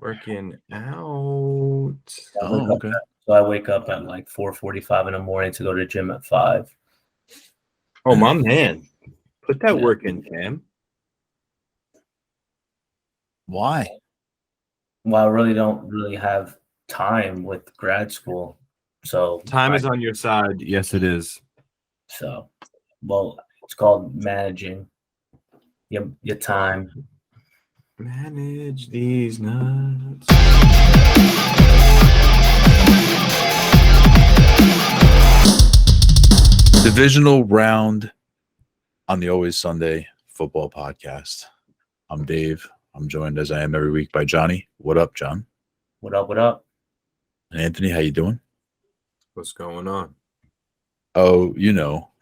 Working out. Okay. So I wake up at like 4:45 in the morning to go to the gym at 5. Oh, my man. Put that work in, Cam. Why? Well, I really don't have time with grad school. So time is on your side. Yes, it is. So, well, it's called managing your time. Manage these nuts. Divisional round on the Always Sunday Football Podcast. I'm Dave. I'm joined as I am every week by Jonny. What up, John? What up, what up? And Anthony, how you doing? What's going on? Oh,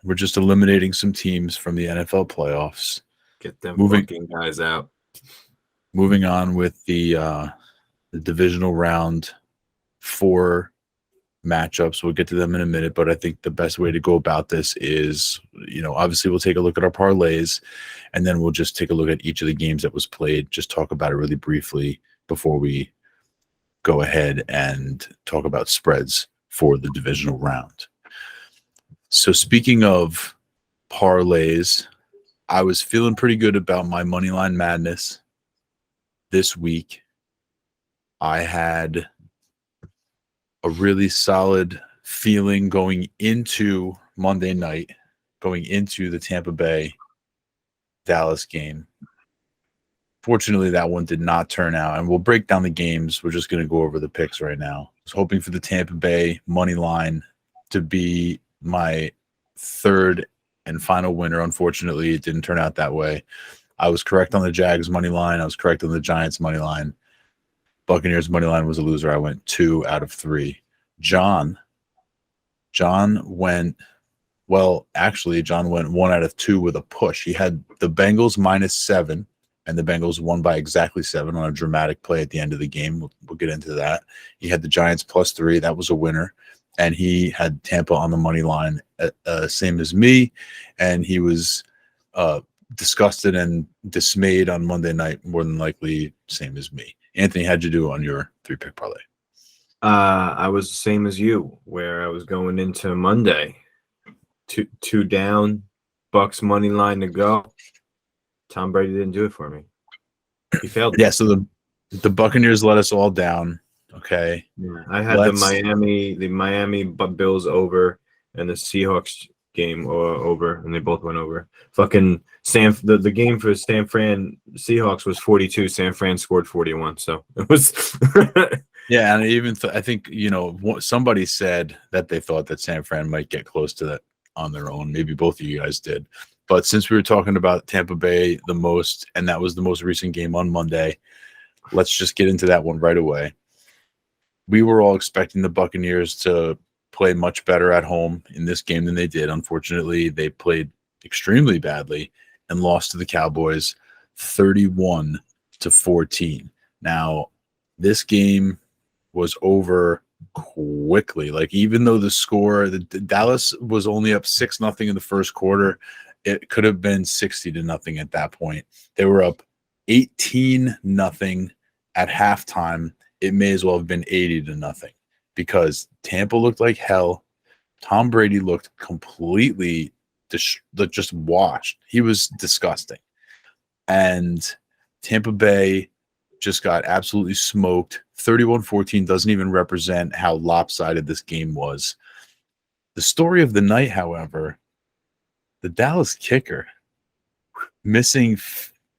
we're just eliminating some teams from the NFL playoffs. Get them fucking guys out. Moving on with the divisional round 4 matchups. We'll get to them in a minute, but I think the best way to go about this is, obviously we'll take a look at our parlays, and then we'll just take a look at each of the games that was played, just talk about it really briefly before we go ahead and talk about spreads for the divisional round. So speaking of parlays, I was feeling pretty good about my Moneyline Madness this week. I had a really solid feeling going into Monday night, going into the Tampa Bay Dallas game. Fortunately, that one did not turn out, and we'll break down the games. We're just going to go over the picks right now. I was hoping for the Tampa Bay money line to be my third and final winner. Unfortunately, it didn't turn out that way. I was correct on the Jags money line. I was correct on the Giants money line. Buccaneers money line was a loser. I went 2 out of 3. John went, John went 1 out of 2 with a push. He had the Bengals -7, and the Bengals won by exactly 7 on a dramatic play at the end of the game. We'll get into that. He had the Giants +3. That was a winner. And he had Tampa on the money line, same as me. And he was disgusted and dismayed on Monday night, more than likely, same as me. Anthony, how'd you do on your 3-pick parlay? I was the same as you, where I was going into Monday. Two down, Bucks money line to go. Tom Brady didn't do it for me. He failed. Yeah, so the Buccaneers let us all down. Okay. Yeah, I had the Miami Bills over and the Seahawks game over, and they both went over. Fucking the game for San Fran Seahawks was 42. San Fran scored 41. So it was. Yeah, and even I think somebody said that they thought that San Fran might get close to that on their own. Maybe both of you guys did. But since we were talking about Tampa Bay the most, and that was the most recent game on Monday, let's just get into that one right away. We were all expecting the Buccaneers to play much better at home in this game than they did. Unfortunately, they played extremely badly and lost to the Cowboys 31-14. Now, this game was over quickly. Like, even though the score, the Dallas was only up 6-0 in the first quarter, it could have been 60-0 at that point. They were up 18-0 at halftime. It may as well have been 80-0 because Tampa looked like hell. Tom Brady looked completely just washed. He was disgusting. And Tampa Bay just got absolutely smoked. 31-14 doesn't even represent how lopsided this game was. The story of the night, however, the Dallas kicker missing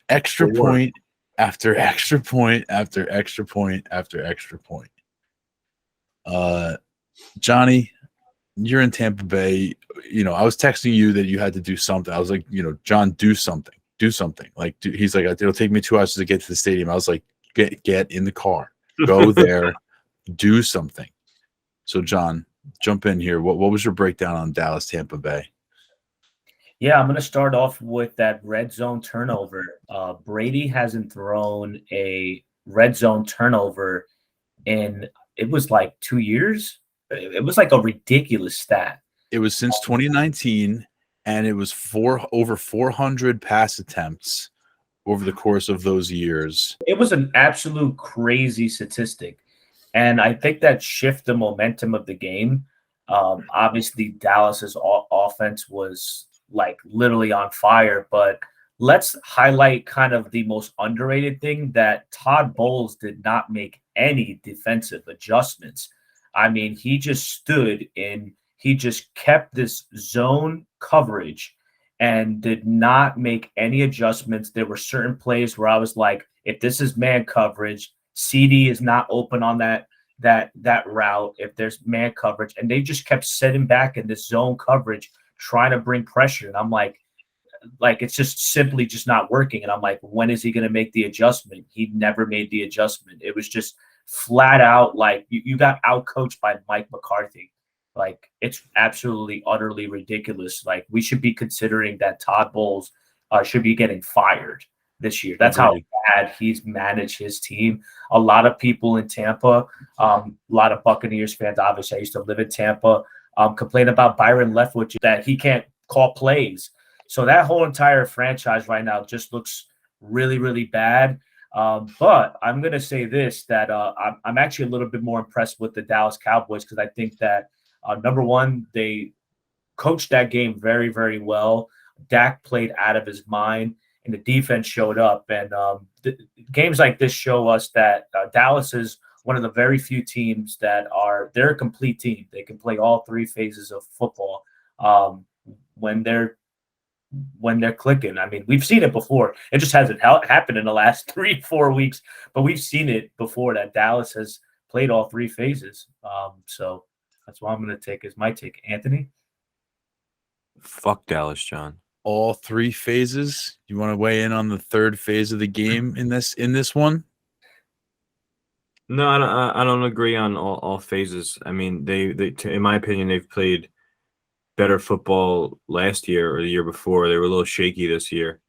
extra point after extra point after extra point after extra point. Jonny, you're in Tampa Bay. I was texting you that you had to do something. I was like, John, do something. Do something. Like, he's like, it'll take me 2 hours to get to the stadium. I was like, get in the car. Go there. Do something. So, John, jump in here. What was your breakdown on Dallas, Tampa Bay? Yeah, I'm going to start off with that red zone turnover. Brady hasn't thrown a red zone turnover in, it was like 2 years. It was like a ridiculous stat. It was since 2019, and it was over 400 pass attempts over the course of those years. It was an absolute crazy statistic. And I think that shifted the momentum of the game. Obviously, Dallas's offense was like literally on fire, but let's highlight kind of the most underrated thing that Todd Bowles did not make any defensive adjustments. I mean, he just stood in, he just kept this zone coverage and did not make any adjustments. There were certain plays where I was like, if this is man coverage, CD is not open on that route if there's man coverage, and they just kept sitting back in this zone coverage trying to bring pressure. And I'm like it's just simply just not working. And I'm like, when is he going to make the adjustment? He never made the adjustment. It was just flat out like you got out coached by Mike McCarthy. Like, it's absolutely utterly ridiculous. Like, we should be considering that Todd Bowles should be getting fired this year. That's Agreed. how bad he's managed his team. A lot of people in Tampa, a lot of Buccaneers fans, obviously I used to live in Tampa, complain about Byron Leftwich, that he can't call plays. So that whole entire franchise right now just looks really, really bad. But I'm going to say this, that I'm actually a little bit more impressed with the Dallas Cowboys, because I think that, number one, they coached that game very, very well. Dak played out of his mind, and the defense showed up. And games like this show us that Dallas is one of the very few teams that they're a complete team. They can play all three phases of football when they're clicking. I mean, we've seen it before. It just hasn't happened in the last 3-4 weeks, but we've seen it before that Dallas has played all three phases. So that's what I'm going to take as my take. Anthony? Fuck Dallas, John. All three phases. You want to weigh in on the third phase of the game in this one? No, I don't agree on all phases. I mean, they in my opinion, they've played better football last year or the year before. They were a little shaky this year.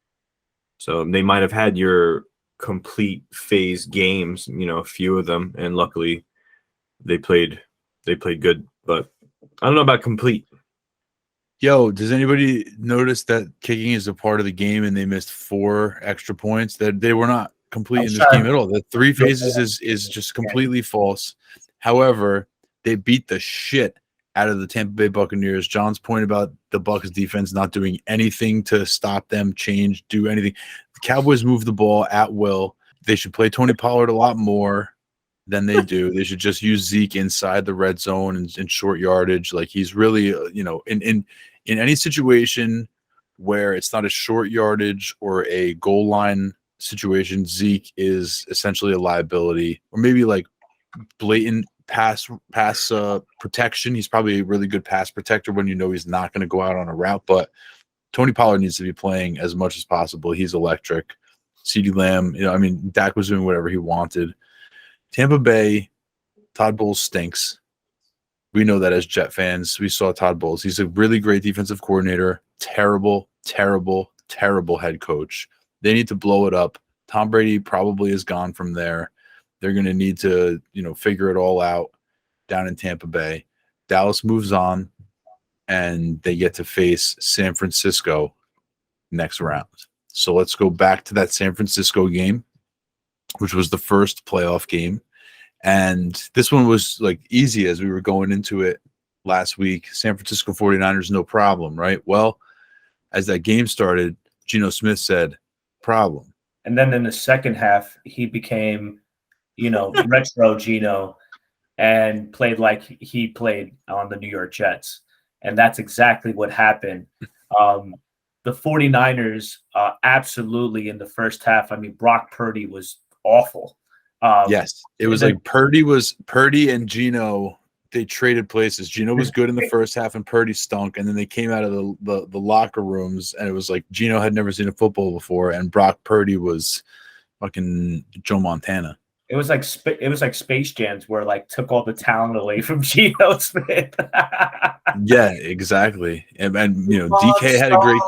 So they might have had your complete phase games, a few of them, and luckily they played good, but I don't know about complete. Yo, does anybody notice that kicking is a part of the game and they missed 4 extra points? That they were not complete in this game at all. The three phases is just completely false. However, they beat the shit out of the Tampa Bay Buccaneers. John's point about the Bucs defense not doing anything to stop them, do anything. The Cowboys move the ball at will. They should play Tony Pollard a lot more than they do. They should just use Zeke inside the red zone and short yardage. Like, he's really, in any situation where it's not a short yardage or a goal line situation, Zeke is essentially a liability, or maybe like blatant pass protection. He's probably a really good pass protector when he's not going to go out on a route, but Tony Pollard needs to be playing as much as possible. He's electric. CeeDee Lamb, Dak was doing whatever he wanted. Tampa Bay, Todd Bowles stinks. We know that as Jet fans. We saw Todd Bowles. He's a really great defensive coordinator. Terrible, terrible, terrible head coach. They need to blow it up. Tom Brady probably is gone from there. They're going to need to, figure it all out down in Tampa Bay. Dallas moves on, and they get to face San Francisco next round. So let's go back to that San Francisco game, which was the first playoff game. And this one was like easy as we were going into it last week. San Francisco 49ers, no problem, right? Well, as that game started, Geno Smith said, problem. And then in the second half, he became, retro Geno and played like he played on the New York Jets. And that's exactly what happened. The 49ers, absolutely in the first half. Brock Purdy was awful. Yes, it was like Purdy and Geno. They traded places. Geno was good in the first half, and Purdy stunk. And then they came out of the locker rooms, and it was like Geno had never seen a football before, and Brock Purdy was fucking Joe Montana. It was like Space Jams, where like took all the talent away from Geno Smith. Yeah, exactly. And DK had a great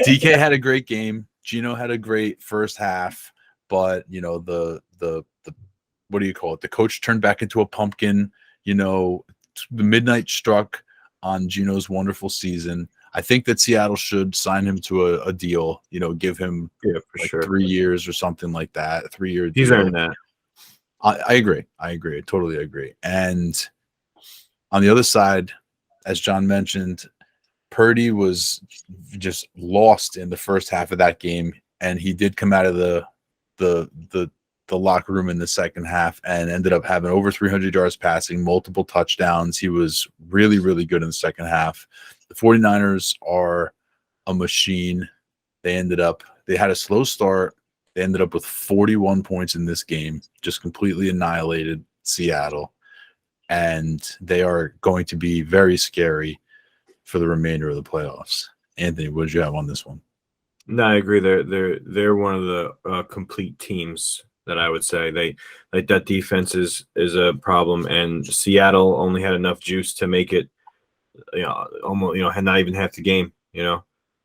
DK had a great game. Geno had a great first half. But the what do you call it? The coach turned back into a pumpkin. The midnight struck on Geno's wonderful season. I think that Seattle should sign him to a deal, give him for like sure. 3 years or something like that, 3-year deal. He's earned that. I agree. I totally agree. And on the other side, as John mentioned, Purdy was just lost in the first half of that game, and he did come out of the locker room in the second half and ended up having over 300 yards passing, multiple touchdowns. He was really, really good in the second half. The 49ers are a machine. They had a slow start. They ended up with 41 points in this game, just completely annihilated Seattle. And they are going to be very scary for the remainder of the playoffs. Anthony, what did you have on this one? No, I agree. They're one of the complete teams that I would say. They like that defense is a problem, and Seattle only had enough juice to make it, almost had not even half the game,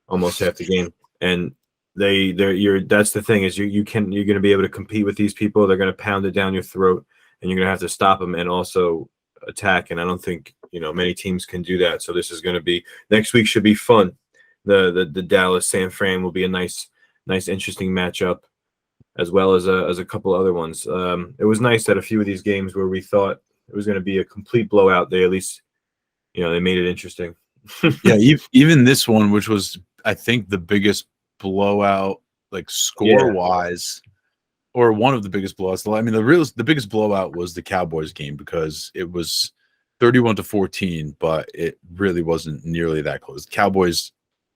almost half the game, and that's the thing is you're going to be able to compete with these people. They're going to pound it down your throat, and you're going to have to stop them and also attack. And I don't think many teams can do that. So this is going to be next week should be fun. The Dallas San Fran will be a nice interesting matchup, as well as a couple other ones. It was nice that a few of these games where we thought it was going to be a complete blowout, they at least they made it interesting. Yeah, even this one, which was I think the biggest blowout, like score wise, or one of the biggest blowouts. I mean, the biggest blowout was the Cowboys game because it was 31-14, but it really wasn't nearly that close. The Cowboys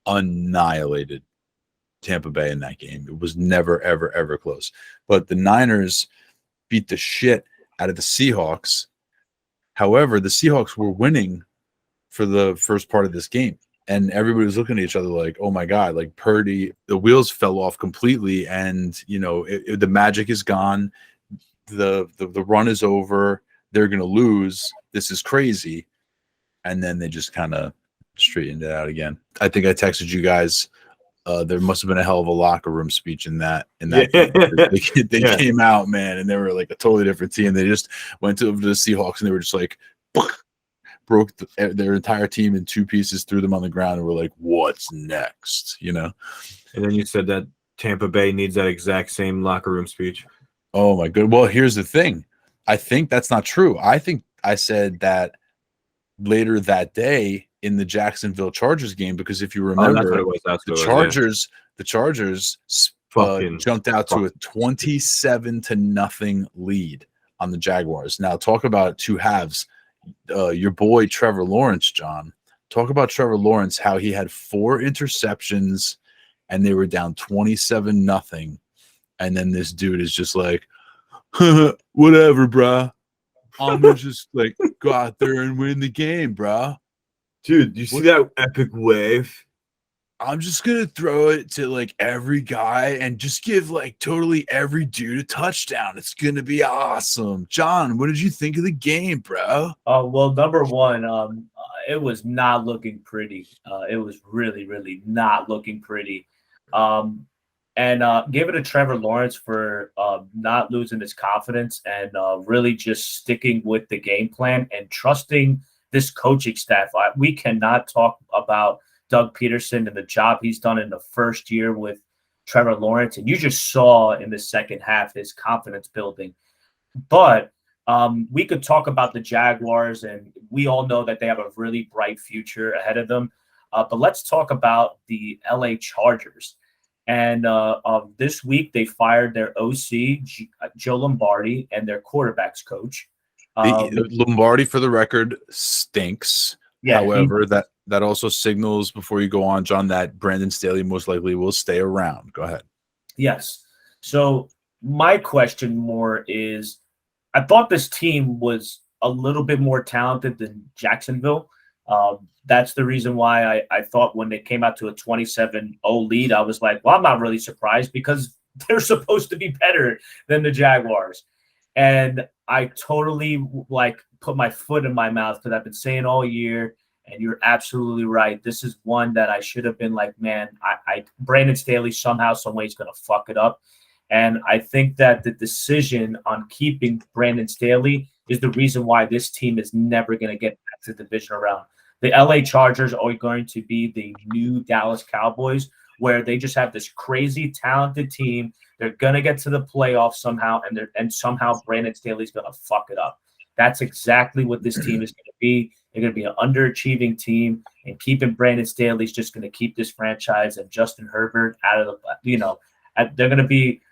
annihilated Tampa Bay in that game. It was never, ever, ever close. But the Niners beat the shit out of the Seahawks. However, the Seahawks were winning for the first part of this game. And everybody was looking at each other like, oh my God, like Purdy, the wheels fell off completely. And, the magic is gone. The run is over. They're going to lose. This is crazy. And then they just kind of straightened it out again. I think I texted you guys. There must have been a hell of a locker room speech in that game. They came out, man, and they were like a totally different team. They just went over to the Seahawks and they were just like, broke their entire team in two pieces, threw them on the ground, and were like, what's next? And then you said that Tampa Bay needs that exact same locker room speech. Oh my good. Well, here's the thing. I think that's not true. I think I said that later that day in the Jacksonville Chargers game, because if you remember, the Chargers jumped out to a 27-0 lead on the Jaguars. Now talk about two halves. Your boy Trevor Lawrence, John. Talk about Trevor Lawrence, how he had 4 interceptions and they were down 27-0. And then this dude is just like, whatever, bruh. I'm gonna just like go out there and win the game, bruh. Dude, you see that epic wave? I'm just gonna throw it to like every guy and just give like totally every dude a touchdown. It's gonna be awesome. John, what did you think of the game, bro? Well, number one, it was not looking pretty. It was really, really not looking pretty. And give it to Trevor Lawrence for not losing his confidence and really just sticking with the game plan and trusting this coaching staff. We cannot talk about Doug Peterson and the job he's done in the first year with Trevor Lawrence. And you just saw in the second half his confidence building. But we could talk about the Jaguars, and we all know that they have a really bright future ahead of them. But let's talk about the LA Chargers. And this week, they fired their OC, Joe Lombardi, and their quarterbacks coach. Lombardi, for the record, stinks. Yeah, however, that also signals, before you go on, John, that Brandon Staley most likely will stay around. Go ahead. Yes. So my question more is, I thought this team was a little bit more talented than Jacksonville. That's the reason why I thought when they came out to a 27-0 lead, I was like, well, I'm not really surprised because they're supposed to be better than the Jaguars. And I totally put my foot in my mouth because I've been saying all year, and you're absolutely right. This is one that I should have been like, man, Brandon Staley somehow, some way is going to fuck it up. And I think that the decision on keeping Brandon Staley is the reason why this team is never going to get back to the divisional round. the LA Chargers are going to be the new Dallas Cowboys, where they just have this crazy talented team. They're gonna get to the playoffs somehow, and somehow Brandon Staley's gonna fuck it up. That's exactly what this team is gonna be. They're gonna be an underachieving team, and keeping Brandon Staley's just gonna keep this franchise and Justin Herbert out of the, they're gonna be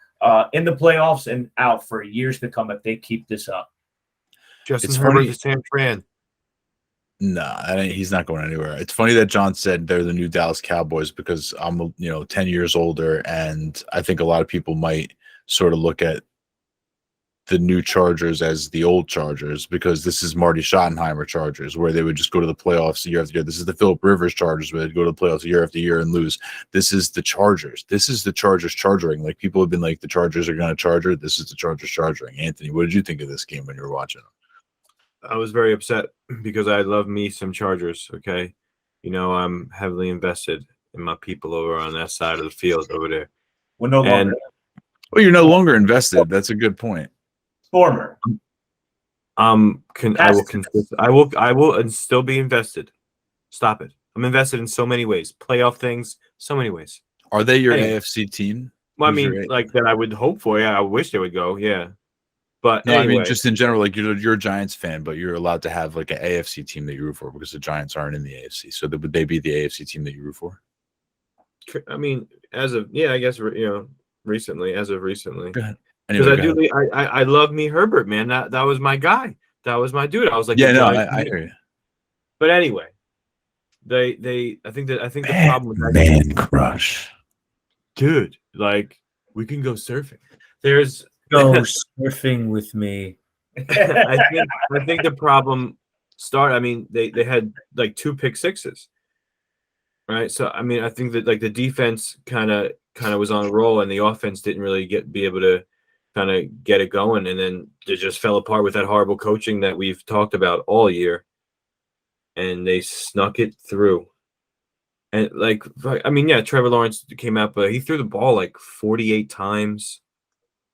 in the playoffs and out for years to come if they keep this up. Justin It's Herbert funny. to San Fran. Nah, he's not going anywhere. It's funny that John said they're the new Dallas Cowboys because I'm 10 years older, and I think a lot of people might sort of look at the new Chargers as the old Chargers because this is Marty Schottenheimer Chargers, where they would just go to the playoffs year after year. This is the Phillip Rivers Chargers, where they'd go to the playoffs year after year and lose. This is the Chargers. This is the Chargers chargering. Like, people have been like, the Chargers are going to charger. This is the Chargers chargering. Anthony, what did you think of this game when you were watching? I was very upset because I love me some Chargers. Okay, I'm heavily invested in my people over on that side of the field over there. We're no longer. Well, you're no longer invested. That's a good point. Former. I will still be invested. Stop it. I'm invested in so many ways. Playoff things, so many ways. Are they your Anyway. AFC team? Well, I Who's mean, your like that I would hope for. Yeah, I wish they would go. Yeah. But No, anyway, I mean, just in general, like you're a Giants fan, but you're allowed to have like an AFC team that you root for because the Giants aren't in the AFC. So would they be the AFC team that you root for? I mean, I guess recently, as of recently, Go ahead. because Anyway, I love me Herbert, man. That was my guy. That was my dude. I was like, yeah, no, I hear you. But anyway, I think the problem with that Man crush, dude, like, we can go surfing. There's Go surfing with me. I think the problem started. I mean, they had like 2 pick sixes, right? So I mean, I think that like the defense kind of was on a roll, and the offense didn't really be able to kind of get it going, and then it just fell apart with that horrible coaching that we've talked about all year, and they snuck it through. And like, I mean, yeah, Trevor Lawrence came out, but he threw the ball like 48 times.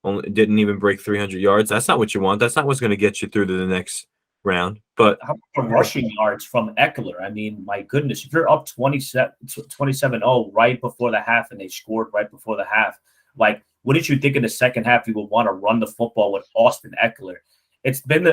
Only didn't even break 300 yards. That's not what you want. That's not what's going to get you through to the next round. But how about rushing yards from Eckler? I mean, my goodness, if you're up 27-0 right before the half and they scored right before the half, like, what did you think in the second half you would want to run the football with Austin Eckler? It's been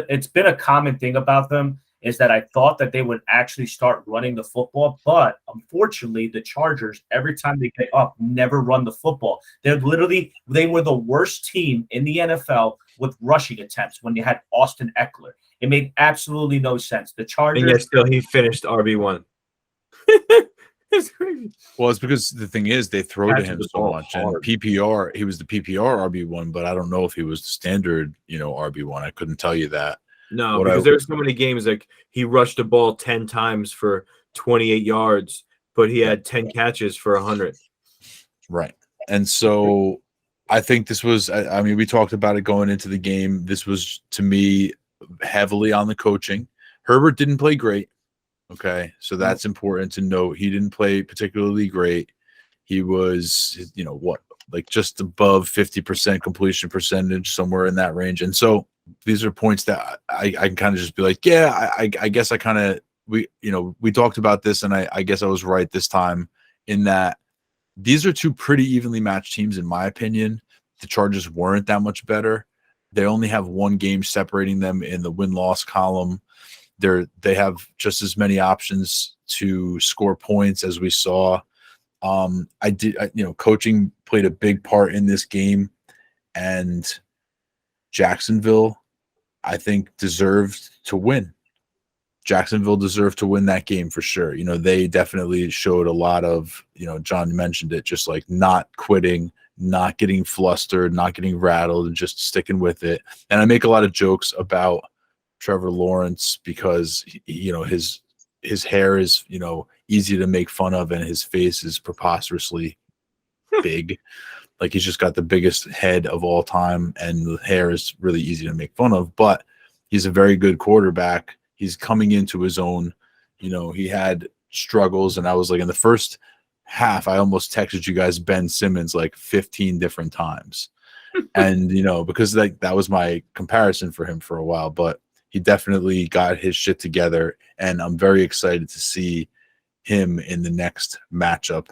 a common thing about them is that I thought that they would actually start running the football, but unfortunately, the Chargers, every time they get up, never run the football. They were the worst team in the NFL with rushing attempts when you had Austin Eckler. It made absolutely no sense. The Chargers, and yet still he finished RB1. It's crazy. Well, it's because the thing is they throw to him the so ball much, hard. and PPR, he was the PPR RB1, but I don't know if he was the standard, RB1. I couldn't tell you that. No, because there's so many games like he rushed the ball 10 times for 28 yards, but he had 10 catches for 100. Right. And so I think this was, I mean, we talked about it going into the game. This was, to me, heavily on the coaching. Herbert didn't play great. Okay. So that's important to note. He didn't play particularly great. He was, like just above 50% completion percentage, somewhere in that range. And so these are points that I can kind of just be like, yeah, I guess we talked about this, and I guess I was right this time in that these are 2 pretty evenly matched teams, in my opinion. The Chargers weren't that much better. They only have 1 game separating them in the win-loss column. They have just as many options to score points as we saw. Coaching played a big part in this game, and Jacksonville, I think, deserved to win. Jacksonville deserved to win that game for sure. They definitely showed a lot of, John mentioned it, just like not quitting, not getting flustered, not getting rattled, and just sticking with it. And I make a lot of jokes about Trevor Lawrence because, his hair is, easy to make fun of, and his face is preposterously big. Like, he's just got the biggest head of all time, and the hair is really easy to make fun of. But he's a very good quarterback. He's coming into his own. He had struggles, and I was like, in the first half, I almost texted you guys Ben Simmons like 15 different times. And, because that was my comparison for him for a while. But He definitely got his shit together, and I'm very excited to see him in the next matchup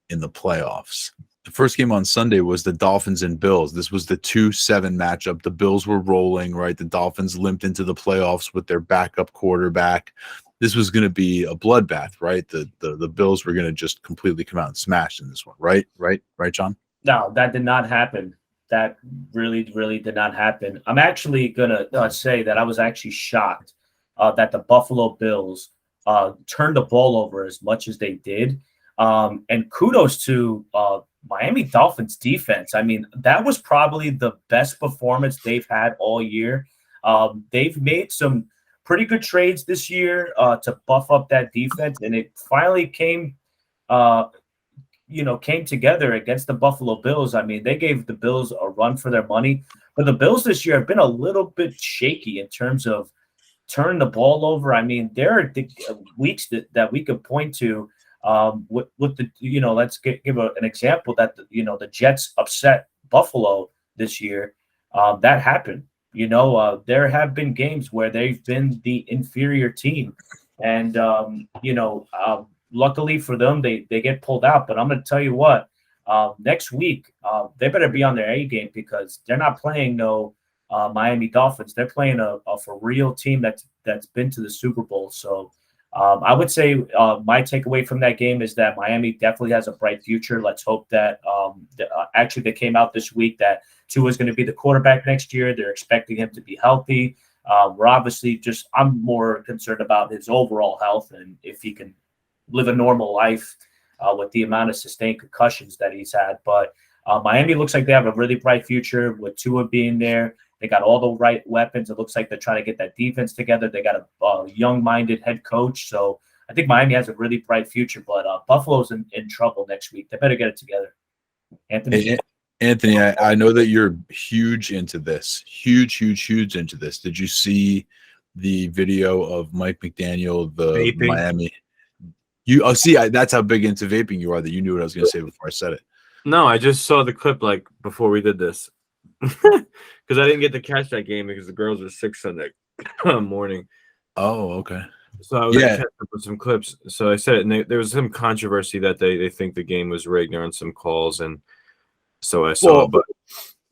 in the playoffs. The first game on Sunday was the Dolphins and Bills. This was the 2-7 matchup. The Bills were rolling, right? The Dolphins limped into the playoffs with their backup quarterback. This was going to be a bloodbath, right? The Bills were going to just completely come out and smash in this one, right? Right, John? No, that did not happen. That really, really did not happen. I'm actually going to say that I was actually shocked that the Buffalo Bills turned the ball over as much as they did. And kudos to Miami Dolphins defense. I mean, that was probably the best performance they've had all year. They've made some pretty good trades this year to buff up that defense, and it finally came together against the Buffalo Bills. I mean, they gave the Bills a run for their money, but the Bills this year have been a little bit shaky in terms of turning the ball over. I mean, there are weeks that we could point to with the, let's give an example that, the Jets upset Buffalo this year. That happened. There have been games where they've been the inferior team, and luckily for them, they get pulled out. But I'm going to tell you what, next week they better be on their A game, because they're not playing no Miami Dolphins. They're playing a for real team that's been to the Super Bowl. So I would say my takeaway from that game is that Miami definitely has a bright future. Let's hope that actually they came out this week that Tua is going to be the quarterback next year. They're expecting him to be healthy. We're obviously I'm more concerned about his overall health and if he can live a normal life with the amount of sustained concussions that he's had. But Miami looks like they have a really bright future with Tua being there. They got all the right weapons. It looks like they're trying to get that defense together. They got a young-minded head coach. So I think Miami has a really bright future. But Buffalo's in trouble next week. They better get it together. Anthony? Hey, Anthony, I know that you're huge into this. Huge into this. Did you see the video of Mike McDaniel, the Vaping? Miami? That's how big into vaping you are that you knew what I was going to say before I said it. No, I just saw the clip like before we did this. Because I didn't get to catch that game because the girls were sick Sunday morning. Oh, okay. So I was able to catch up with some clips. So I said it, and there was some controversy that they think the game was rigged on some calls, and so I saw. But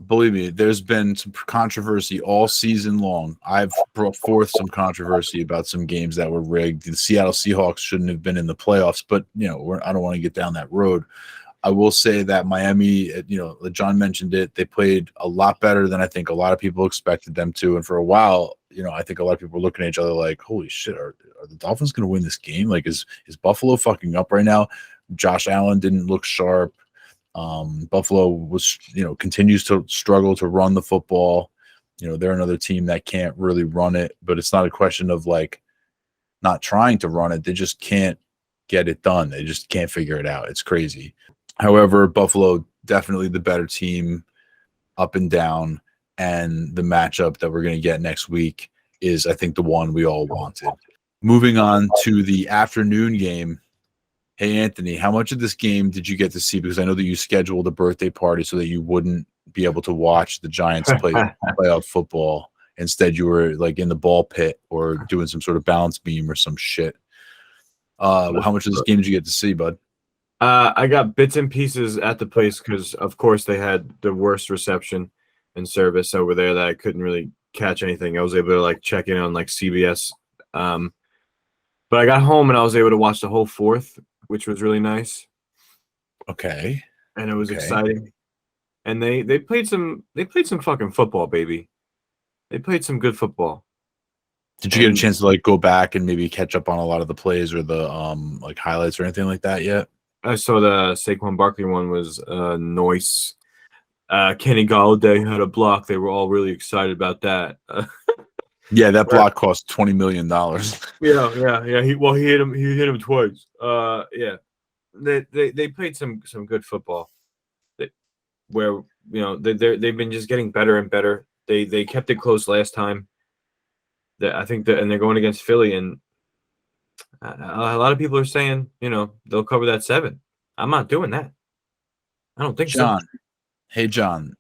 believe me, there's been some controversy all season long. I've brought forth some controversy about some games that were rigged. The Seattle Seahawks shouldn't have been in the playoffs, but I don't want to get down that road. I will say that Miami, John mentioned it, they played a lot better than I think a lot of people expected them to. And for a while, I think a lot of people were looking at each other like, holy shit, are the Dolphins going to win this game? Like, is Buffalo fucking up right now? Josh Allen didn't look sharp. Buffalo was, continues to struggle to run the football. They're another team that can't really run it, but it's not a question of like not trying to run it. They just can't get it done. They just can't figure it out. It's crazy. However, Buffalo definitely the better team up and down, and the matchup that we're going to get next week is, I think, the one we all wanted. Moving on to the afternoon game. Hey, Anthony, how much of this game did you get to see? Because I know that you scheduled a birthday party so that you wouldn't be able to watch the Giants play playoff football. Instead, you were like in the ball pit or doing some sort of balance beam or some shit. How much of this game did you get to see, bud? I got bits and pieces at the place because, of course, they had the worst reception and service over there that I couldn't really catch anything. I was able to like check in on like CBS, but I got home and I was able to watch the whole fourth, which was really nice. Okay, and it was exciting. And they played some fucking football, baby. They played some good football. Did you get a chance to like go back and maybe catch up on a lot of the plays or the like highlights or anything like that yet? I saw the Saquon Barkley one was nice. Kenny Galladay had a block. They were all really excited about that. Yeah, that block cost $20 million. Yeah. He hit him. He hit him twice. Yeah. They played some good football. Where they've been just getting better and better. They kept it close last time. I think and they're going against Philly, and a lot of people are saying, they'll cover that 7. I'm not doing that. I don't think John, so. Hey, John,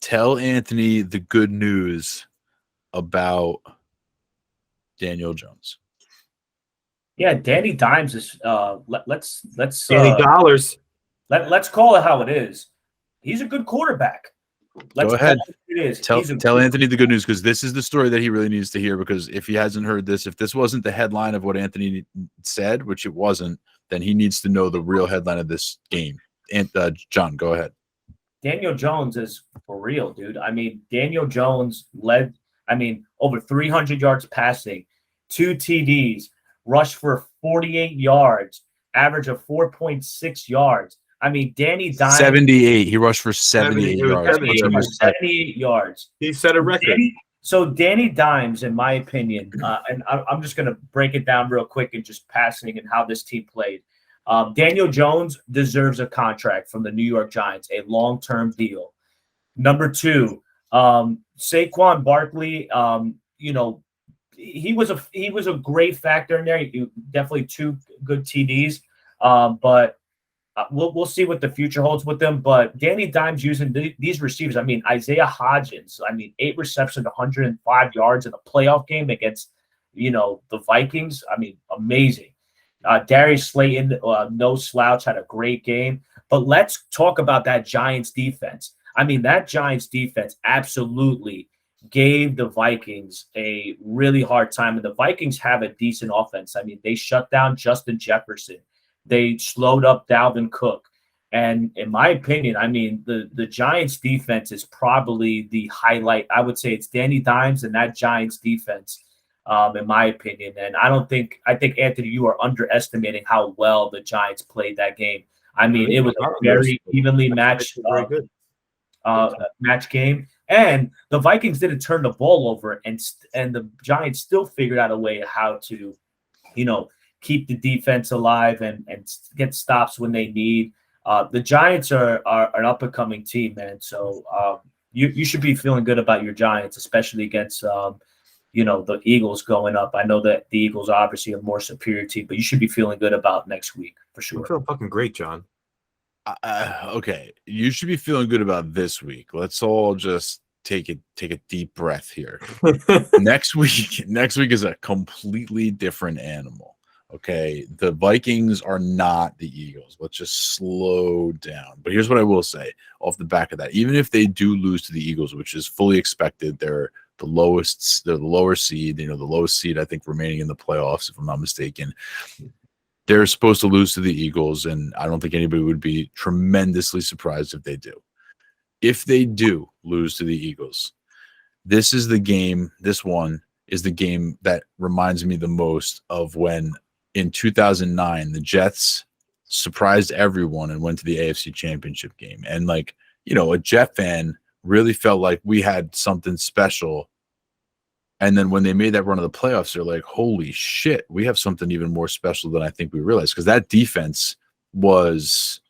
tell Anthony the good news about Daniel Jones. Yeah, Danny Dimes is let's Danny Dollars. let's call it how it is. He's a good quarterback. Let's Go ahead. call it is. Tell Anthony the good news, because this is the story that he really needs to hear, because if he hasn't heard this, if this wasn't the headline of what Anthony said, which it wasn't, then he needs to know the real headline of this game. And John, go ahead. Daniel Jones is for real, dude. I mean, Daniel Jones led, over 300 yards passing, 2 TDs, rushed for 48 yards, average of 4.6 yards. I mean, Danny Dimes. 78. He rushed for 78 yards. 78 yards. He set a record. Danny Dimes, in my opinion, and I'm just going to break it down real quick and just passing and how this team played. Daniel Jones deserves a contract from the New York Giants, a long-term deal. Number 2, Saquon Barkley, he was a great factor in there. Definitely 2 good TDs, but we'll see what the future holds with them. But Danny Dimes using these receivers. Isaiah Hodgins. 8 receptions, 105 yards in a playoff game against, the Vikings. Amazing. Darius Slayton, no slouch, had a great game. But let's talk about that Giants defense. That Giants defense absolutely gave the Vikings a really hard time. And the Vikings have a decent offense. They shut down Justin Jefferson. They slowed up Dalvin Cook. And in my opinion, the Giants defense is probably the highlight. I would say it's Danny Dimes and that Giants defense, in my opinion. And I think, Anthony, you are underestimating how well the Giants played that game. It was a very evenly matched match game. And the Vikings didn't turn the ball over, and the Giants still figured out a way how to, keep the defense alive and get stops when they need. The Giants are an up-and-coming team, man. So you should be feeling good about your Giants, especially against the Eagles going up. I know that the Eagles are obviously a more superior team, but you should be feeling good about next week for sure. I feel fucking great, John. Okay, you should be feeling good about this week. Let's all just take a deep breath here. Next week is a completely different animal. Okay, the Vikings are not the Eagles. Let's just slow down. But here's what I will say off the back of that: even if they do lose to the Eagles, which is fully expected, they're the lowest. They're the lower seed. The lowest seed, I think, remaining in the playoffs, if I'm not mistaken. They're supposed to lose to the Eagles, and I don't think anybody would be tremendously surprised if they do. If they do lose to the Eagles, this is the game. This one is the game that reminds me the most of when in 2009 the Jets surprised everyone and went to the AFC Championship game. And a Jet fan really felt like we had something special. And then when they made that run of the playoffs, they're like, holy shit, we have something even more special than I think we realized. Because that defense was,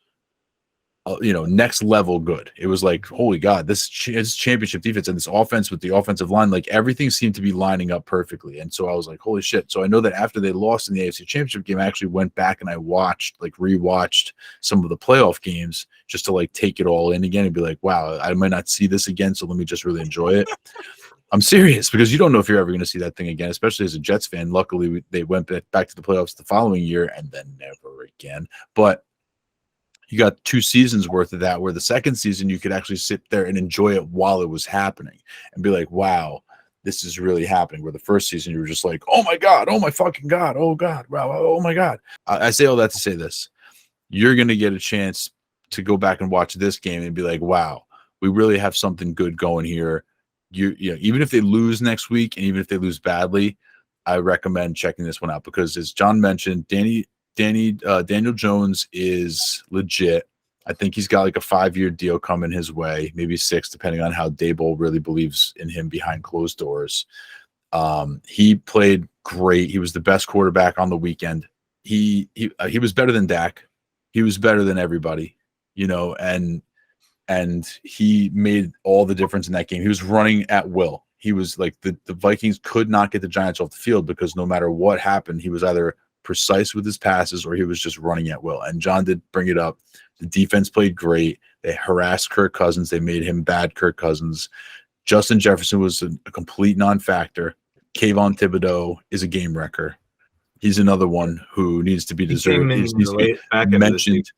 next level good. It was like, holy God, this is championship defense, and this offense with the offensive line, everything seemed to be lining up perfectly. And so I was like, holy shit. So I know that after they lost in the AFC Championship game, I actually went back and I rewatched some of the playoff games just to take it all in again and be like, wow, I might not see this again, so let me just really enjoy it. I'm serious, because you don't know if you're ever going to see that thing again, especially as a Jets fan. Luckily, they went back to the playoffs the following year and then never again. But you got 2 seasons worth of that, where the second season you could actually sit there and enjoy it while it was happening and be like, wow, this is really happening. Where the first season you were just like, oh my God, oh my fucking God, oh God, wow, oh my God. I say all that to say this. You're going to get a chance to go back and watch this game and be like, wow, we really have something good going here. Even if they lose next week and even if they lose badly, I recommend checking this one out, because as John mentioned, Daniel Jones is legit. I think he's got a 5-year deal coming his way, maybe 6, depending on how Daboll really believes in him behind closed doors. He played great. He was the best quarterback on the weekend. He was better than Dak. He was better than everybody, and he made all the difference in that game. He was running at will. He was the Vikings could not get the Giants off the field, because no matter what happened, he was either precise with his passes or he was just running at will. And John did bring it up. The defense played great. They harassed Kirk Cousins. They made him bad Kirk Cousins. Justin Jefferson was a complete non-factor. Kayvon Thibodeau is a game wrecker. He's another one who needs to be deserved. He came in He's to the be back end of the season. mentioned.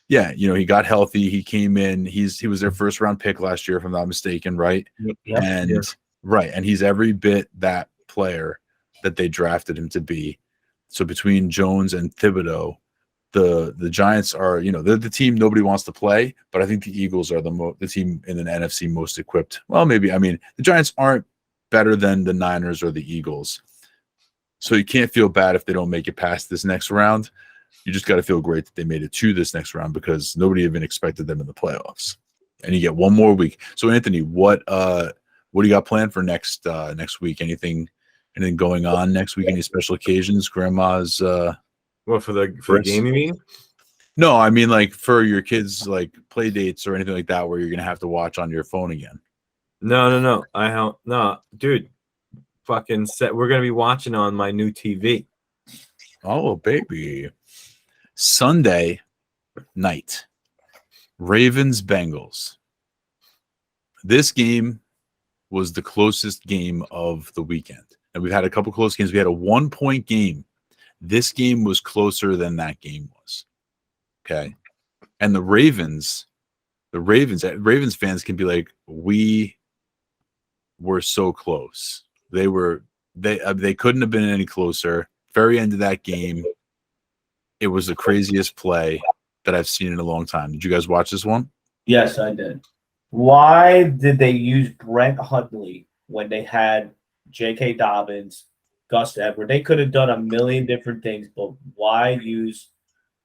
Yeah, he got healthy. He came in. He was their first round pick last year, if I'm not mistaken, right? Yep. And right, and he's every bit that player that they drafted him to be. So between Jones and Thibodeau, the Giants are, they're the team nobody wants to play, but I think the Eagles are the team in the NFC most equipped. Well, maybe. I mean, the Giants aren't better than the Niners or the Eagles. So you can't feel bad if they don't make it past this next round. You just got to feel great that they made it to this next round because nobody even expected them in the playoffs. And you get one more week. So Anthony, what do you got planned for next week? Anything going on next week? Any special occasions? Grandma's What for the game? You mean? No, I mean like for your kids, like play dates or anything like that, where you're gonna have to watch on your phone again. No. No, dude. Fucking set. We're gonna be watching on my new TV. Oh, baby. Sunday night, Ravens-Bengals. This game was the closest game of the weekend. And we've had a couple close games. We had a 1-point game. This game was closer than that game was. Okay. And the Ravens fans can be like, we were so close. They couldn't have been any closer. Very end of that game, it was the craziest play that I've seen in a long time. Did you guys watch this one? Yes, I did. Why did they use Brent Hundley when they had J.K. Dobbins, Gus Edwards? They could have done a million different things, but why use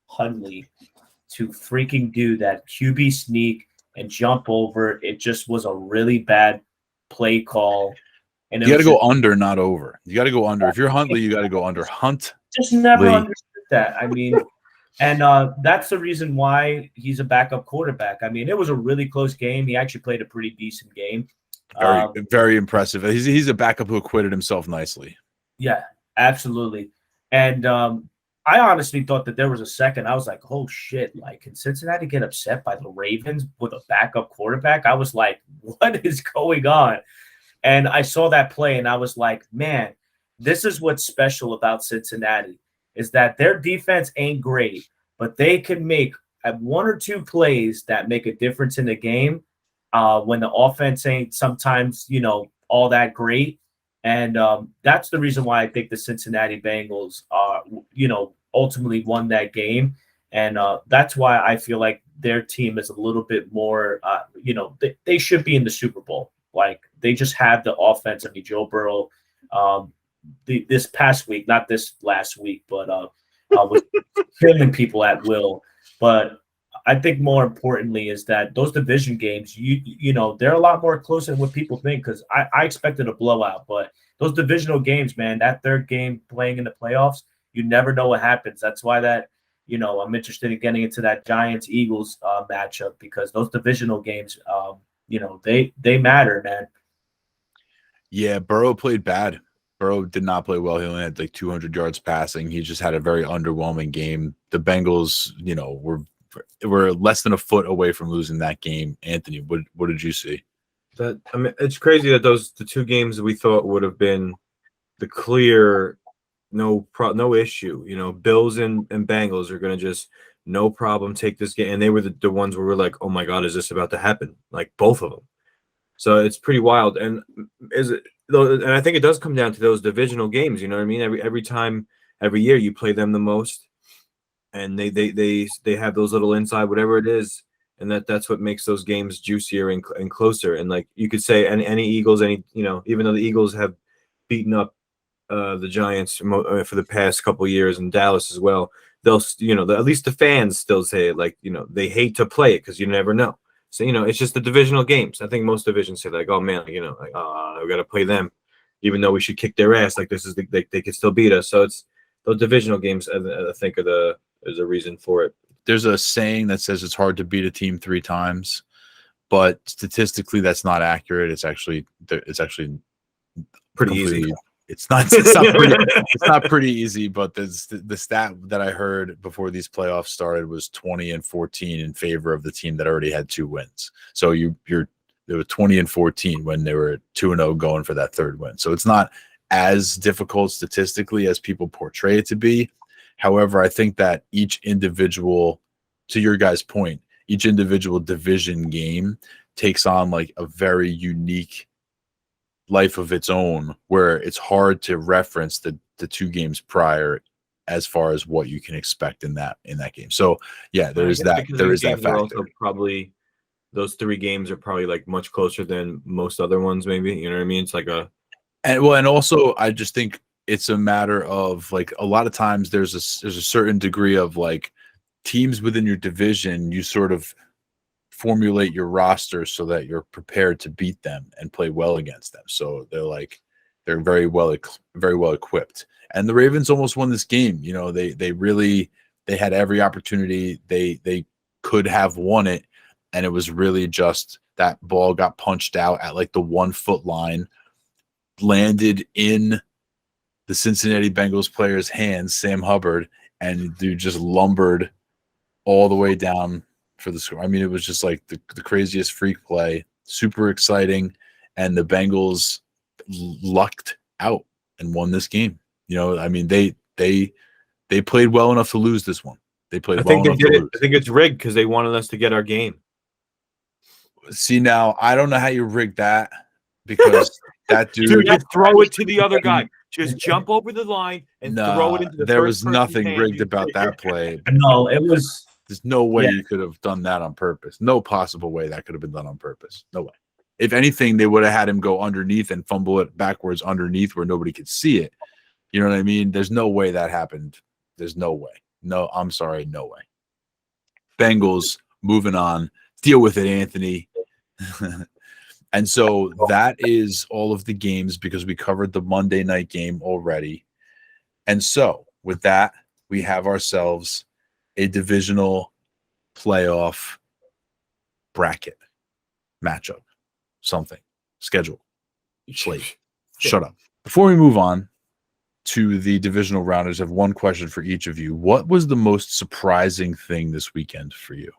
Hundley to freaking do that QB sneak and jump over? It just was a really bad play call. And you got to go under, not over. You got to go under. If you're Huntley, you got to go under. Just never understood that. I mean, and that's the reason why he's a backup quarterback. I mean, it was a really close game. He actually played a pretty decent game. Very impressive. He's a backup who acquitted himself nicely. Yeah, absolutely. And I honestly thought that there was a second. I was like, oh, shit. Like, can Cincinnati get upset by the Ravens with a backup quarterback? I was like, what is going on? And I saw that play, and I was like, man, this is what's special about Cincinnati is that their defense ain't great, but they can make one or two plays that make a difference in the game when the offense ain't sometimes, all that great. And that's the reason why I think the Cincinnati Bengals ultimately won that game. And that's why I feel like their team is a little bit more, they should be in the Super Bowl. Like they just have the offense. I mean, Joe Burrow, this past week, not this last week, but was killing people at will. But I think more importantly is that those division games, they're a lot more closer than what people think. Because I expected a blowout, but those divisional games, man, that third game playing in the playoffs, you never know what happens. That's why I'm interested in getting into that Giants-Eagles matchup because those divisional games, they matter, man. Yeah, Burrow played bad. Burrow did not play well. He only had like 200 yards passing. He just had a very underwhelming game. The Bengals, were less than a foot away from losing that game. Anthony, what did you see? It's crazy that the two games that we thought would have been the clear no issue. Bills and Bengals are going to just no problem take this game, and they were the ones where we're like, oh my god, is this about to happen? Like both of them. So it's pretty wild, and I think it does come down to those divisional games. You know what I mean? Every year you play them the most, and they have those little inside whatever it is, and that's what makes those games juicier and closer. And like you could say, any Eagles, even though the Eagles have beaten up the Giants for the past couple of years and Dallas as well, they'll at least the fans still say it, like they hate to play it because you never know. So, it's just the divisional games. I think most divisions say like, oh man, we got to play them, even though we should kick their ass. Like this is they could still beat us. So it's those divisional games. I think is a reason for it. There's a saying that says it's hard to beat a team 3 times, but statistically that's not accurate. It's actually pretty easy. It's not pretty easy, but the stat that I heard before these playoffs started was 20-14 in favor of the team that already had 2 wins. So there were 20-14 when they were 2-0 going for that third win. So it's not as difficult statistically as people portray it to be. However, I think that each individual, to your guys' point, each individual division game takes on like a very unique life of its own, where it's hard to reference the two games prior as far as what you can expect in that game. So yeah, there is that factor. Also probably those 3 games are probably like much closer than most other ones, maybe. You know what I mean? It's like and also I just think it's a matter of like a lot of times there's a certain degree of like teams within your division, you sort of formulate your roster so that you're prepared to beat them and play well against them. So they're very well equipped. And the Ravens almost won this game. You know, they had every opportunity. They could have won it, and it was really just that ball got punched out at like the 1 foot line, landed in the Cincinnati Bengals player's hands, Sam Hubbard, and dude just lumbered all the way down for the score. I mean, it was just like the craziest freak play, super exciting, and the Bengals lucked out and won this game. You know, I mean, they played well enough to lose this one. They played well enough to lose. I think it's rigged because they wanted us to get our game. See, now I don't know how you rigged that, because that dude just throw it to the other guy. Just jump over the line and throw it into the there first was nothing hand. rigged about that play. No, it was. There's no way you could have done that on purpose. No possible way that could have been done on purpose. No way. If anything, they would have had him go underneath and fumble it backwards underneath where nobody could see it. You know what I mean? There's no way that happened. There's no way. No, I'm sorry. No way. Bengals moving on. Deal with it, Anthony. And so that is all of the games, because we covered the Monday night game already. And so with that, we have ourselves a divisional playoff bracket matchup, something, schedule, slate. Shut up. Before we move on to the divisional round, I just have one question for each of you. What was the most surprising thing this weekend for you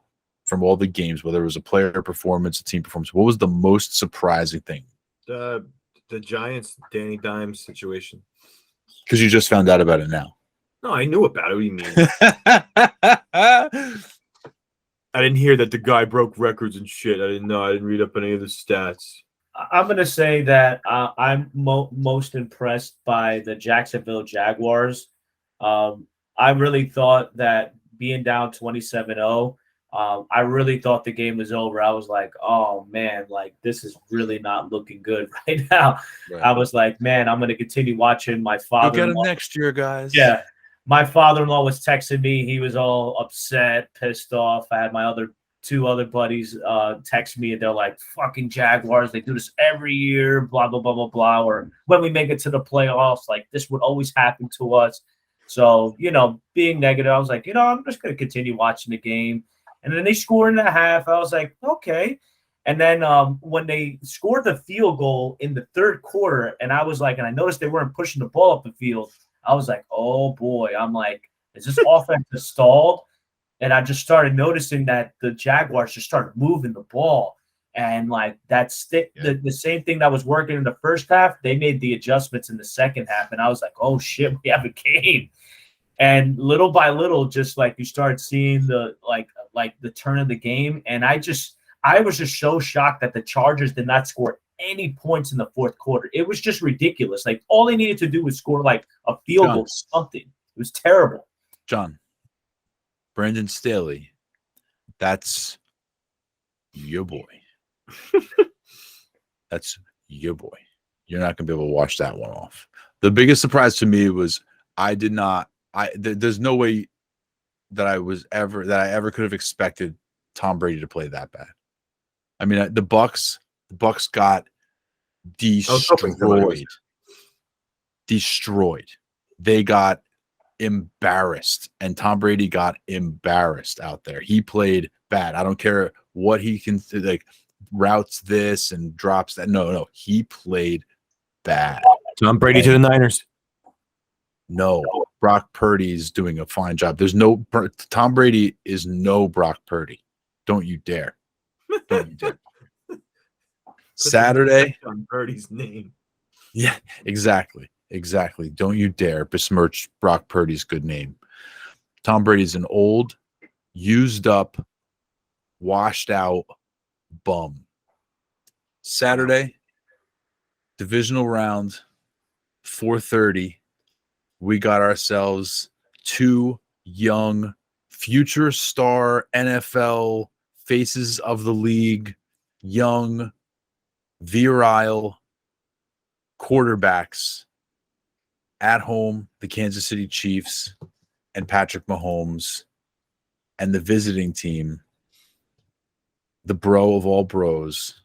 from all the games, whether it was a player performance, a team performance? What was the most surprising thing? The Giants, Danny Dimes situation. Because you just found out about it now. No, I knew about it. What do you mean? I didn't hear that the guy broke records and shit. I didn't know. I didn't read up any of the stats. I'm going to say that I'm most impressed by the Jacksonville Jaguars. I really thought that being down 27-0, I really thought the game was over. I was like, oh, man, like this is really not looking good right now. Right. I was like, man, I'm going to continue watching my father. You'll get him next year, guys. Yeah. My father-in-law was texting me. He was all upset, pissed off. I had my two other buddies text me, and they're like, fucking Jaguars. They do this every year, blah, blah, blah, blah, blah. Or when we make it to the playoffs, like this would always happen to us. So, being negative, I was like, I'm just going to continue watching the game. And then they scored in a half. I was like, okay. And then when they scored the field goal in the third quarter, and I was like, and I noticed they weren't pushing the ball up the field, I was like, oh, boy. I'm like, is this offense stalled? And I just started noticing that the Jaguars just started moving the ball. And, like, the same thing that was working in the first half, they made the adjustments in the second half. And I was like, oh, shit, we have a game. And little by little, just, like, you start seeing the turn of the game. And I was just so shocked that the Chargers did not score any points in the fourth quarter. It was just ridiculous. Like, all they needed to do was score, like, a field goal or something. It was terrible. John. Brandon Staley, that's your boy. That's your boy. You're not going to be able to wash that one off. The biggest surprise to me was there's no way that I ever could have expected Tom Brady to play that bad. I mean, the Bucks got destroyed. They got embarrassed, and Tom Brady got embarrassed out there. He played bad. I don't care what he can routes this and drops that. No, he played bad. Tom Brady to the Niners. No, Brock Purdy's doing a fine job. Tom Brady is no Brock Purdy. Don't you dare. Don't you dare. Saturday on Purdy's name. Yeah, exactly. Exactly. Don't you dare besmirch Brock Purdy's good name. Tom Brady's an old, used up, washed out bum. Saturday, divisional round, 4:30. We got ourselves two young future star NFL faces of the league, young, virile quarterbacks at home, the Kansas City Chiefs and Patrick Mahomes, and the visiting team, the bro of all bros,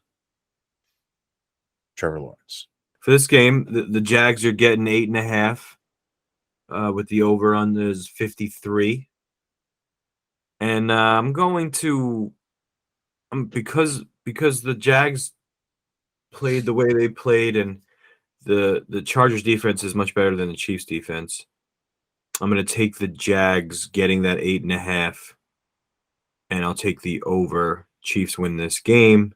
Trevor Lawrence. For this game, the Jags are getting 8.5. With the over on is 53. And I'm going to because the Jags played the way they played, and the Chargers defense is much better than the Chiefs defense. I'm going to take the Jags getting that 8.5, and I'll take the over. Chiefs win this game,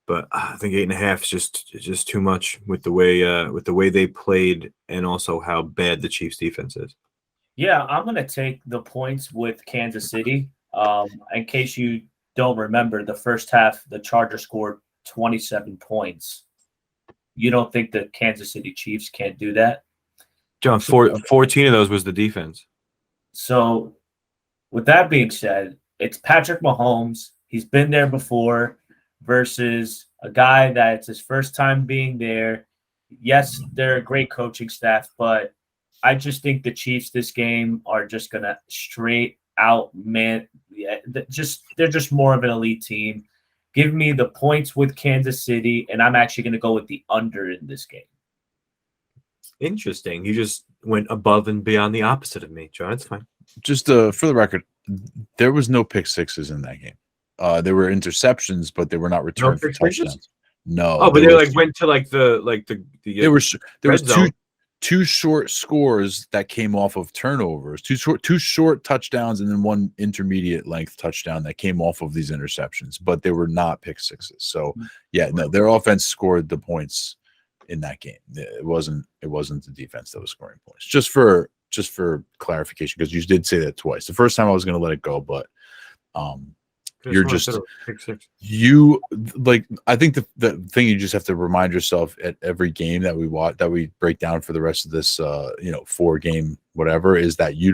but I think 8.5 is just too much with the way they played, and also how bad the Chiefs defense is. Yeah, I'm going to take the points with Kansas City. In case you don't remember, the first half, the Chargers scored 27 points. You don't think the Kansas City Chiefs can't do that? John, 14 of those was the defense. So, with that being said, it's Patrick Mahomes. He's been there before versus a guy that's his first time being there. Yes, they're a great coaching staff, but I just think the Chiefs this game are just going to straight out they're just more of an elite team. Give me the points with Kansas City, and I'm actually going to go with the under in this game. Interesting. You just went above and beyond the opposite of me, John. It's fine. Just for the record, there was no pick sixes in that game. There were interceptions, but they were not returned for touchdowns. No. Oh, but they went to the there was two short scores that came off of turnovers, two short touchdowns, and then one intermediate length touchdown that came off of these interceptions, but they were not pick sixes. So yeah, no, their offense scored the points in that game. It wasn't the defense that was scoring points. Just for clarification, because you did say that twice. The first time I was going to let it go, but you're just you like. I think the thing you just have to remind yourself at every game that we watch, that we break down for the rest of this 4-game whatever, is that you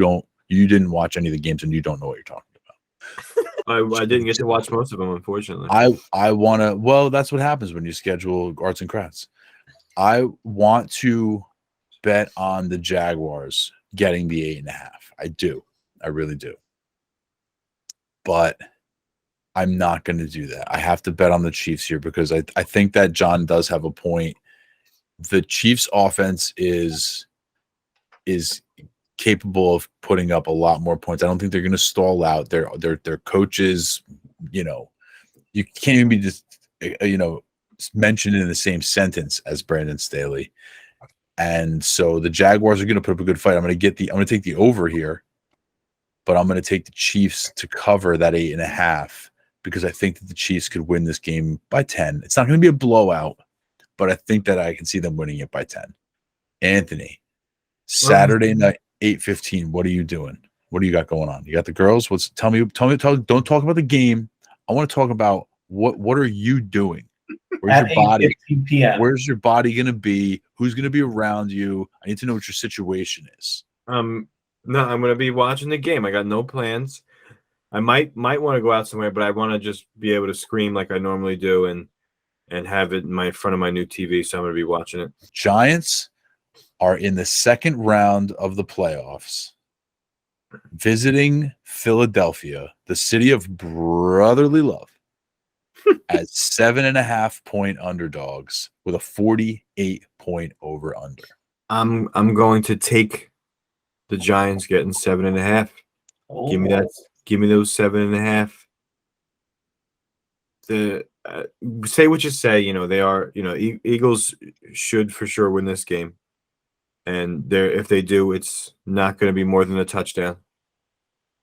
didn't watch any of the games and you don't know what you're talking about. I didn't get to watch most of them, unfortunately. I want to. Well, that's what happens when you schedule arts and crafts. I want to bet on the Jaguars getting the 8.5. I do. I really do. But I'm not going to do that. I have to bet on the Chiefs here because I think that John does have a point. The Chiefs offense is capable of putting up a lot more points. I don't think they're going to stall out. Their coaches, you can't even be just mentioned in the same sentence as Brandon Staley. And so the Jaguars are going to put up a good fight. I'm going to take the over here, but I'm going to take the Chiefs to cover that 8.5 because I think that the Chiefs could win this game by 10. It's not going to be a blowout, but I think that I can see them winning it by 10. Anthony, Saturday night, 8:15. What are you doing? What do you got going on? You got the girls? Tell me. Don't talk about the game. I want to talk about what are you doing? Where's your body? PM. Where's your body going to be? Who's going to be around you? I need to know what your situation is. No, I'm going to be watching the game. I got no plans. I might want to go out somewhere, but I want to just be able to scream like I normally do and have it in front of my new TV. So I'm going to be watching it. Giants are in the second round of the playoffs, visiting Philadelphia, the city of brotherly love, as 7.5-point underdogs with a 48-point over under. I'm going to take the Giants getting 7.5. Oh. Give me that. Give me those 7.5. Say what you say. They are. Eagles should for sure win this game, and if they do, it's not going to be more than a touchdown.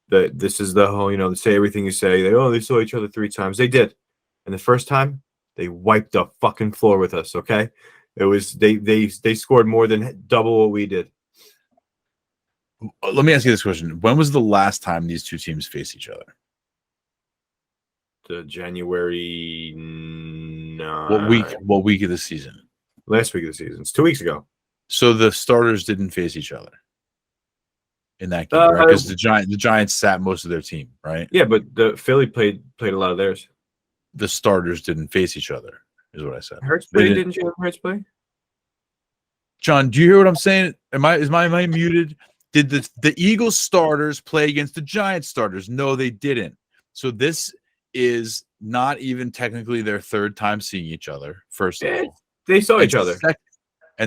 This is the whole. Say everything you say. They saw each other 3 times. They did, and the first time they wiped the fucking floor with us. Okay, It was they scored more than double what we did. Let me ask you this question: when was the last time these two teams faced each other? The January 9. What week of the season? Last week of the season. It's 2 weeks ago. So the starters didn't face each other in that game, right? Because the Giants sat most of their team, right? Yeah, but the Philly played a lot of theirs. The starters didn't face each other, is what I said. Hurts played, didn't Jalen Hurts play? John, do you hear what I'm saying? Am I muted? Did the Eagles starters play against the Giants starters? No, they didn't. So this is not even technically their third time seeing each other. First of all, they saw each other.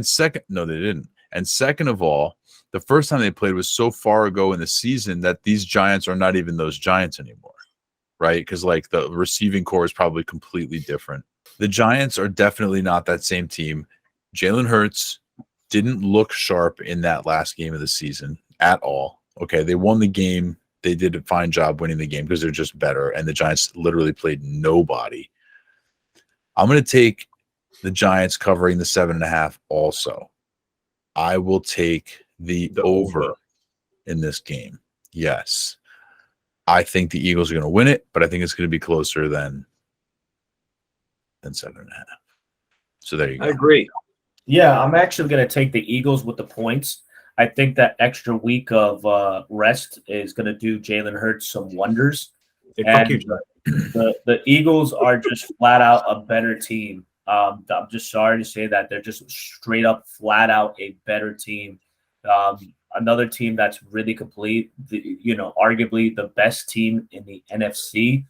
Second, no, they didn't. And second of all, the first time they played was so far ago in the season that these Giants are not even those Giants anymore, right? Because like the receiving core is probably completely different. The Giants are definitely not that same team. Jalen Hurts didn't look sharp in that last game of the season at all. Okay, they won the game. They did a fine job winning the game because they're just better, and the Giants literally played nobody. I'm going to take the Giants covering the 7.5 also. I will take the over in this game. Yes. I think the Eagles are going to win it, but I think it's going to be closer than 7.5. So there you go. I agree. Yeah, I'm actually going to take the Eagles with the points. I think that extra week of rest is going to do Jalen Hurts some wonders. And the Eagles are just flat out a better team. I'm just sorry to say that they're just straight up, flat out a better team. Another team that's really complete, arguably the best team in the NFC.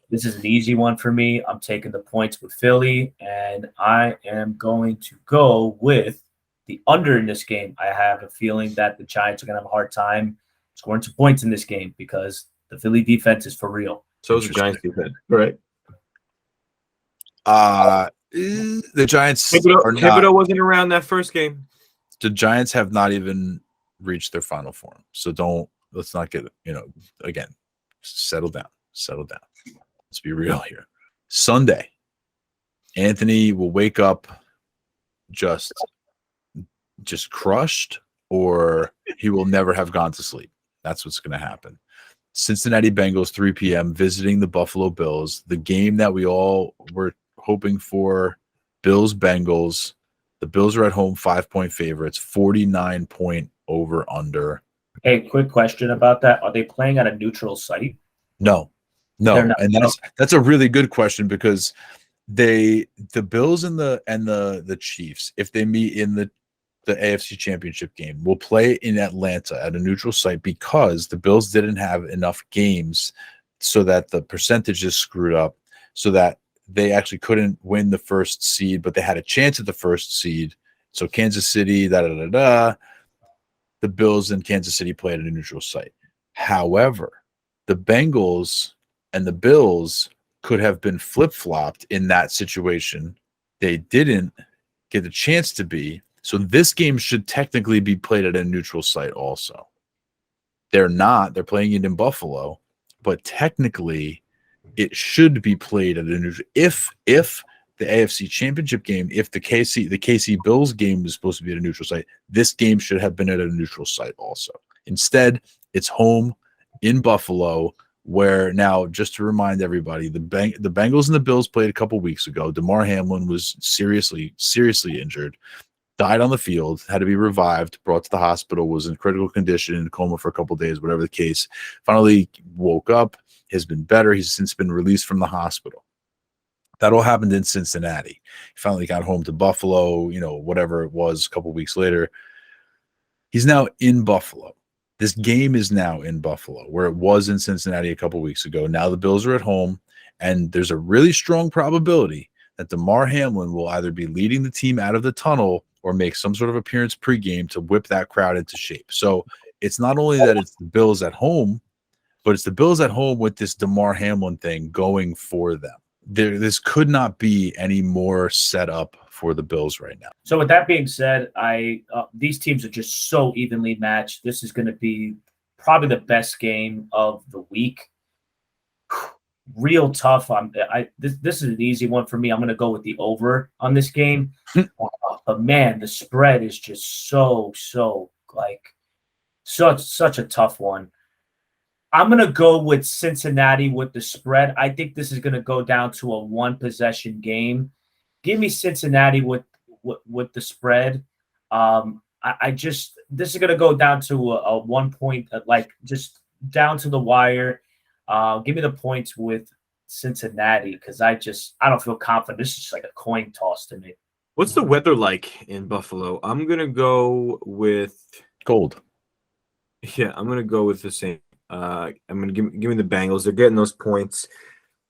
This is an easy one for me. I'm taking the points with Philly, and I am going to go with the under in this game. I have a feeling that the Giants are going to have a hard time scoring some points in this game because the Philly defense is for real. So is the Giants defense, right? The Giants Thibodeau wasn't around that first game. The Giants have not even reached their final form. So let's not get, again, settle down. Let's be real here. Sunday, Anthony will wake up just crushed, or he will never have gone to sleep. That's what's going to happen. Cincinnati Bengals, 3 p.m., visiting the Buffalo Bills. The game that we all were hoping for, Bills-Bengals. The Bills are at home, 5-point favorites, 49-point over-under. Hey, quick question about that. Are they playing at a neutral site? No. And that's a really good question because the Bills and the Chiefs, if they meet in the AFC Championship game, will play in Atlanta at a neutral site because the Bills didn't have enough games so that the percentage is screwed up so that they actually couldn't win the first seed, but they had a chance at the first seed. So Kansas City, the Bills and Kansas City played at a neutral site. However, the Bengals and the Bills could have been flip-flopped in that situation. They didn't get a chance to be. So this game should technically be played at a neutral site also. They're not. They're playing it in Buffalo. But technically, it should be played at a neutral. If the AFC Championship game, if the KC Bills game is supposed to be at a neutral site, this game should have been at a neutral site also. Instead, it's home in Buffalo, where now, just to remind everybody, the Bengals and the Bills played a couple weeks ago. Damar Hamlin was seriously injured, died on the field, had to be revived, brought to the hospital, was in critical condition, in coma for a couple days, whatever the case. Finally woke up, has been better. He's since been released from the hospital. That all happened in Cincinnati. He finally got home to Buffalo, whatever it was, a couple weeks later. He's now in Buffalo. This game is now in Buffalo, where it was in Cincinnati a couple weeks ago. Now the Bills are at home, and there's a really strong probability that Damar Hamlin will either be leading the team out of the tunnel or make some sort of appearance pregame to whip that crowd into shape. So it's not only that it's the Bills at home, but it's the Bills at home with this Damar Hamlin thing going for them. This could not be any more set up for the Bills right now. So with that being said, these teams are just so evenly matched. This is going to be probably the best game of the week. Real tough. This is an easy one for me. I'm going to go with the over on this game. But man, the spread is just so like such a tough one. I'm gonna go with Cincinnati with the spread. I think this is gonna go down to a one possession game. Give me Cincinnati with the spread. I just this is gonna go down to a 1 point, like just down to the wire. Give me the points with Cincinnati because I don't feel confident. This is just like a coin toss to me. What's the weather like in Buffalo? I'm gonna go with Cold. Yeah, I'm gonna go with the same. I'm gonna give me the Bengals. They're getting those points.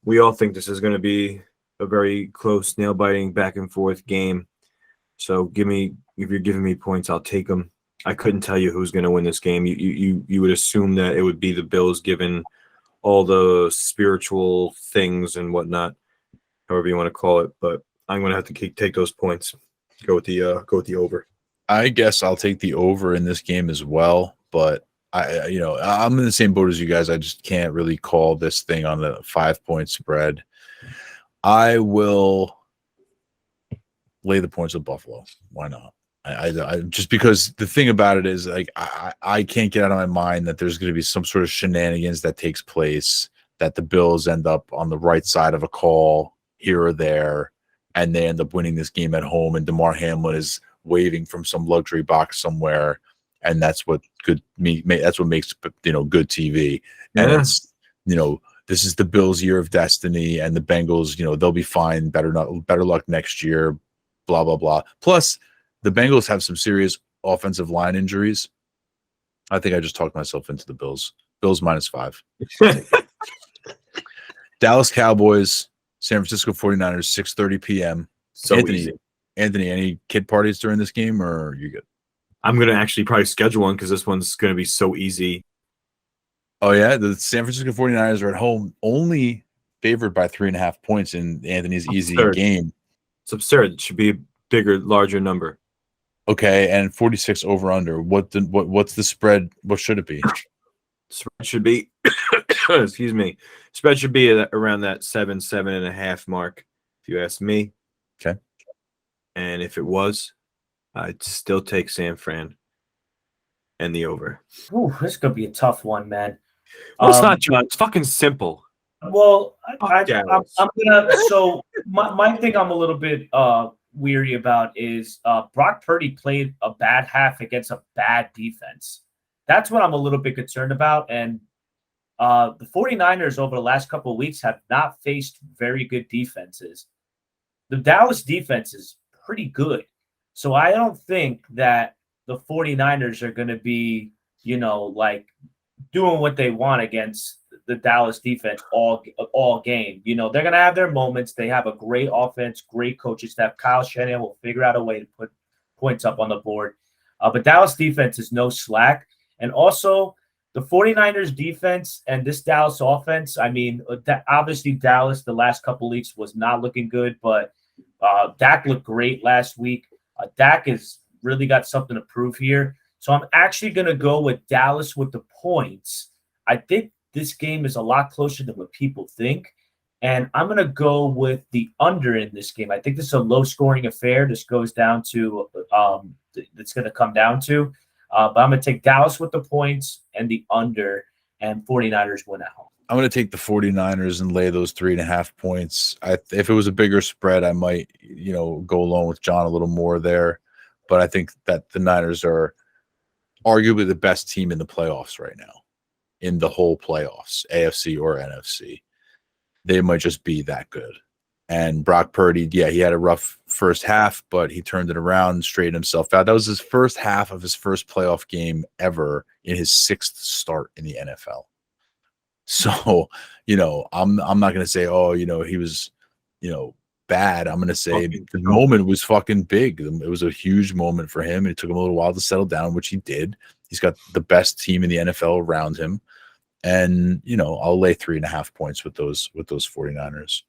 We all think this is gonna be a very close, nail biting, back and forth game. So if you're giving me points, I'll take them. I couldn't tell you who's gonna win this game. You would assume that it would be the Bills, given all the spiritual things and whatnot, however you want to call it. But I'm gonna have to take those points. Go with the over. I guess I'll take the over in this game as well, but I'm in the same boat as you guys. I just can't really call this thing on the 5-point spread. I will lay the points with Buffalo. Why not? I just because the thing about it is like I can't get out of my mind that there's going to be some sort of shenanigans that takes place, that the Bills end up on the right side of a call here or there, and they end up winning this game at home, and DeMar Hamlin is waving from some luxury box somewhere, and that's what that's what makes good TV. And it's this is the Bills' year of destiny, and the Bengals, they'll be fine. Better luck next year. Blah blah blah. Plus, the Bengals have some serious offensive line injuries. I think I just talked myself into the Bills. Bills -5. Dallas Cowboys, San Francisco 49ers, 6:30 p.m. So easy. Anthony, any kid parties during this game, or are you good? I'm going to actually probably schedule one because this one's going to be so easy. Oh, yeah? The San Francisco 49ers are at home, only favored by 3.5 points in Anthony's easy game. It's absurd. It should be a bigger, larger number. Okay, and 46 over-under. What's the spread? What should it be? Spread should be, excuse me, spread should be around that 7.5 mark, if you ask me. Okay. And if it was, I'd still take San Fran and the over. Ooh, this is gonna be a tough one, man. Well, it's not, John. It's fucking simple. Well, I'm gonna. So my thing I'm a little bit weary about is Brock Purdy played a bad half against a bad defense. That's what I'm a little bit concerned about. And the 49ers over the last couple of weeks have not faced very good defenses. The Dallas defense is pretty good. So I don't think that the 49ers are going to be, like doing what they want against the Dallas defense all game. They're going to have their moments. They have a great offense, great coaching staff. Kyle Shanahan will figure out a way to put points up on the board. But Dallas defense is no slack. And also the 49ers defense and this Dallas offense, I mean, obviously Dallas the last couple weeks was not looking good, but Dak looked great last week. Dak has really got something to prove here. So I'm actually going to go with Dallas with the points. I think this game is a lot closer than what people think. And I'm going to go with the under in this game. I think this is a low-scoring affair. This goes down to it's going to come down to. But I'm going to take Dallas with the points and the under, and 49ers win at home. I'm going to take the 49ers and lay those 3.5 points. If it was a bigger spread, I might, go along with John a little more there. But I think that the Niners are arguably the best team in the playoffs right now, in the whole playoffs, AFC or NFC. They might just be that good. And Brock Purdy, yeah, he had a rough first half, but he turned it around and straightened himself out. That was his first half of his first playoff game ever in his 6th start in the NFL. So, I'm not going to say, he was, bad. I'm going to say the moment was fucking big. It was a huge moment for him. It took him a little while to settle down, which he did. He's got the best team in the NFL around him. And, I'll lay 3.5 points with those 49ers.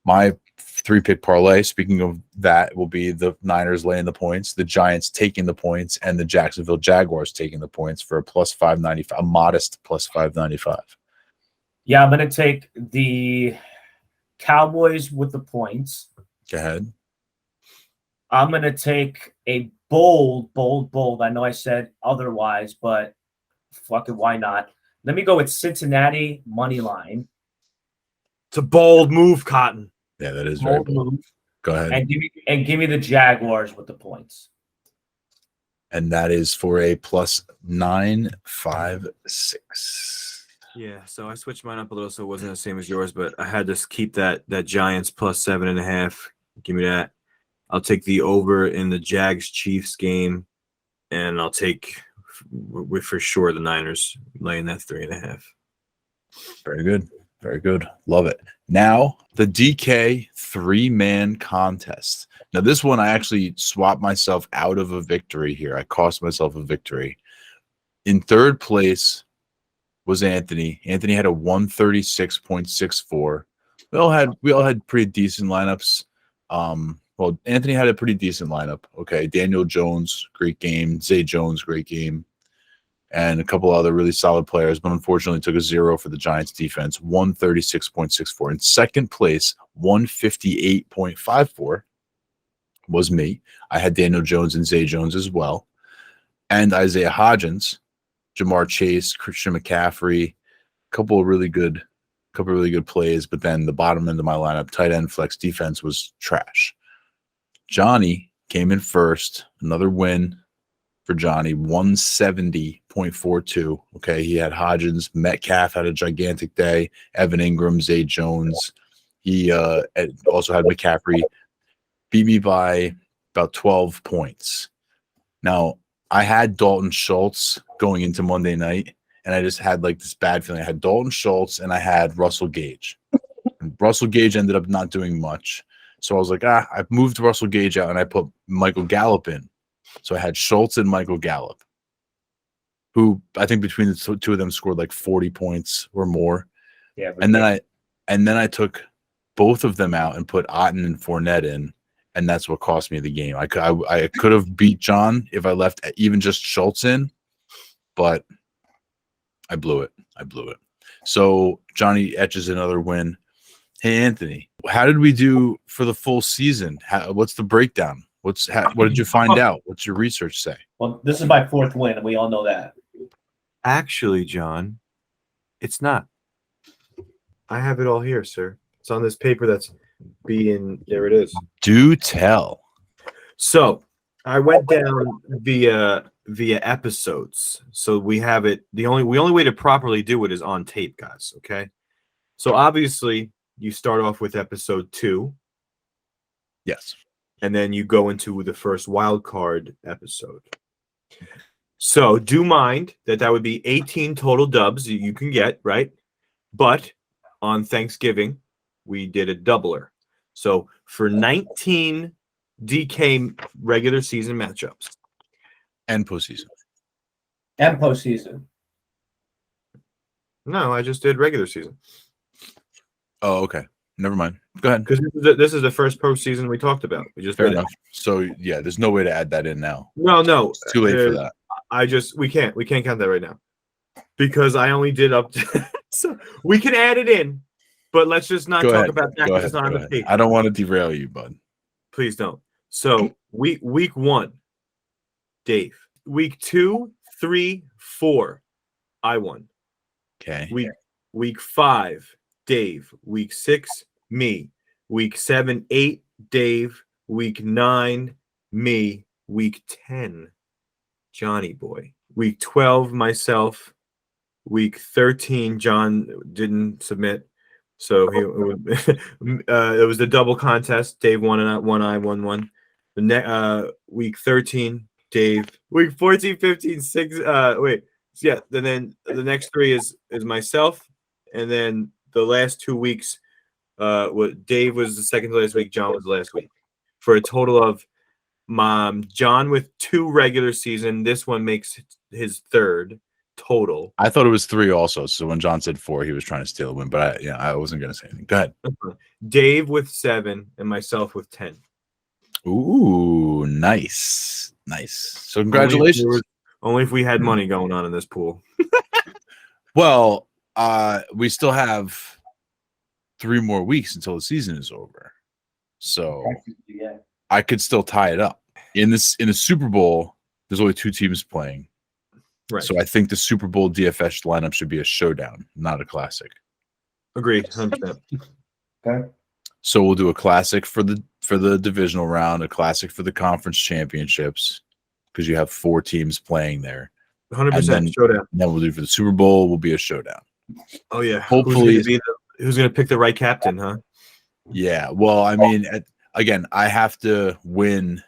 My 3-pick parlay, speaking of that, will be the Niners laying the points, the Giants taking the points, and the Jacksonville Jaguars taking the points for a +595, a modest +595. Yeah, I'm going to take the Cowboys with the points. Go ahead. I'm going to take a bold. I know I said otherwise, but fuck it, why not? Let me go with Cincinnati money line. It's a bold move, Cotton. Yeah, that is very bold. Move. Go ahead. And give me the Jaguars with the points. And that is for a plus 956. Yeah, so I switched mine up a little, so it wasn't the same as yours, but I had to keep that Giants plus 7.5. Give me that. I'll take the over in the Jags Chiefs game, and I'll take for sure the Niners laying that 3.5. Very good. Very good. Love it. Now, the DK 3-man contest. Now, this one I actually swapped myself out of a victory here. I cost myself a victory. In third place was Anthony. Anthony had a 136.64. We all had pretty decent lineups. Well, Anthony had a pretty decent lineup. Okay, Daniel Jones, great game. Zay Jones, great game. And a couple other really solid players, but unfortunately took a 0 for the Giants defense, 136.64. In second place, 158.54 was me. I had Daniel Jones and Zay Jones as well. And Isaiah Hodgins, Jamar Chase, Christian McCaffrey, a couple of really good plays, but then the bottom end of my lineup, tight end flex defense was trash. Jonny came in first, another win for Jonny, 170.42. Okay, he had Hodgins, Metcalf had a gigantic day, Evan Ingram, Zay Jones. He also had McCaffrey. Beat me by about 12 points. Now, I had Dalton Schultz going into Monday night, and I just had like this bad feeling. I had Dalton Schultz and I had Russell Gage. And Russell Gage ended up not doing much. So I was like, I moved Russell Gage out and I put Michael Gallup in. So I had Schultz and Michael Gallup, who I think between the two of them scored like 40 points or more. Yeah. And then I took both of them out and put Otten and Fournette in, and that's what cost me the game. I could have beat John if I left even just Schultz in, but I blew it. So Jonny etches another win. Hey, Anthony, how did we do for the full season? What's the breakdown? What did you find out? What's your research say? Well, this is my fourth win, and we all know that. Actually, John, it's not. I have it all here, sir. It's on this paper that's there it is. Do tell. So I went down via episodes. So we have it. The only way to properly do it is on tape, guys. Okay. So obviously you start off with episode 2. Yes. And then you go into the first wild card episode. So do mind that would be 18 total dubs you can get, right? But on Thanksgiving, we did a doubler. So for 19 DK regular season matchups. And postseason. No, I just did regular season. Oh, okay. Never mind. Go ahead. Because this is the first postseason we talked about. We just fair enough. So yeah, there's no way to add that in now. No, it's too late for that. We can't count that right now because I only did up to, so we can add it in, but let's just not talk about that because it's not on the paper. I don't want to derail you, bud. Please don't. So week 1, Dave. Week 2, 3, 4, I won. Okay. Week 5, Dave. Week 6, me. Week 7, 8, Dave. Week 9, me. Week 10, Johnny boy. Week 12, myself. Week 13, John didn't submit. So it was the double contest. Dave won and I won. The week 13, Dave. Week 14, 15, 6. Yeah. And then the next 3 is myself, and then the last 2 weeks, Dave was the second to last week. John was the last week, for a total of John with 2 regular season. This one makes his 3rd total. I thought it was 3 also. So when John said 4, he was trying to steal a win. But I wasn't going to say anything. Go ahead. Dave with 7 and myself with 10. Ooh, nice. So congratulations. Only if we had money going on in this pool. Well, we still have 3 more weeks until the season is over. So I could still tie it up. in the Super Bowl, there's only 2 teams playing. Right. So I think the Super Bowl DFS lineup should be a showdown, not a classic. Agreed, 100%. Okay. So we'll do a classic for the divisional round, a classic for the conference championships, because you have 4 teams playing there. 100% showdown. And then we'll do for the Super Bowl will be a showdown. Oh yeah. Hopefully, who's gonna pick the right captain, huh? Yeah. Well, I mean, again, I have to win.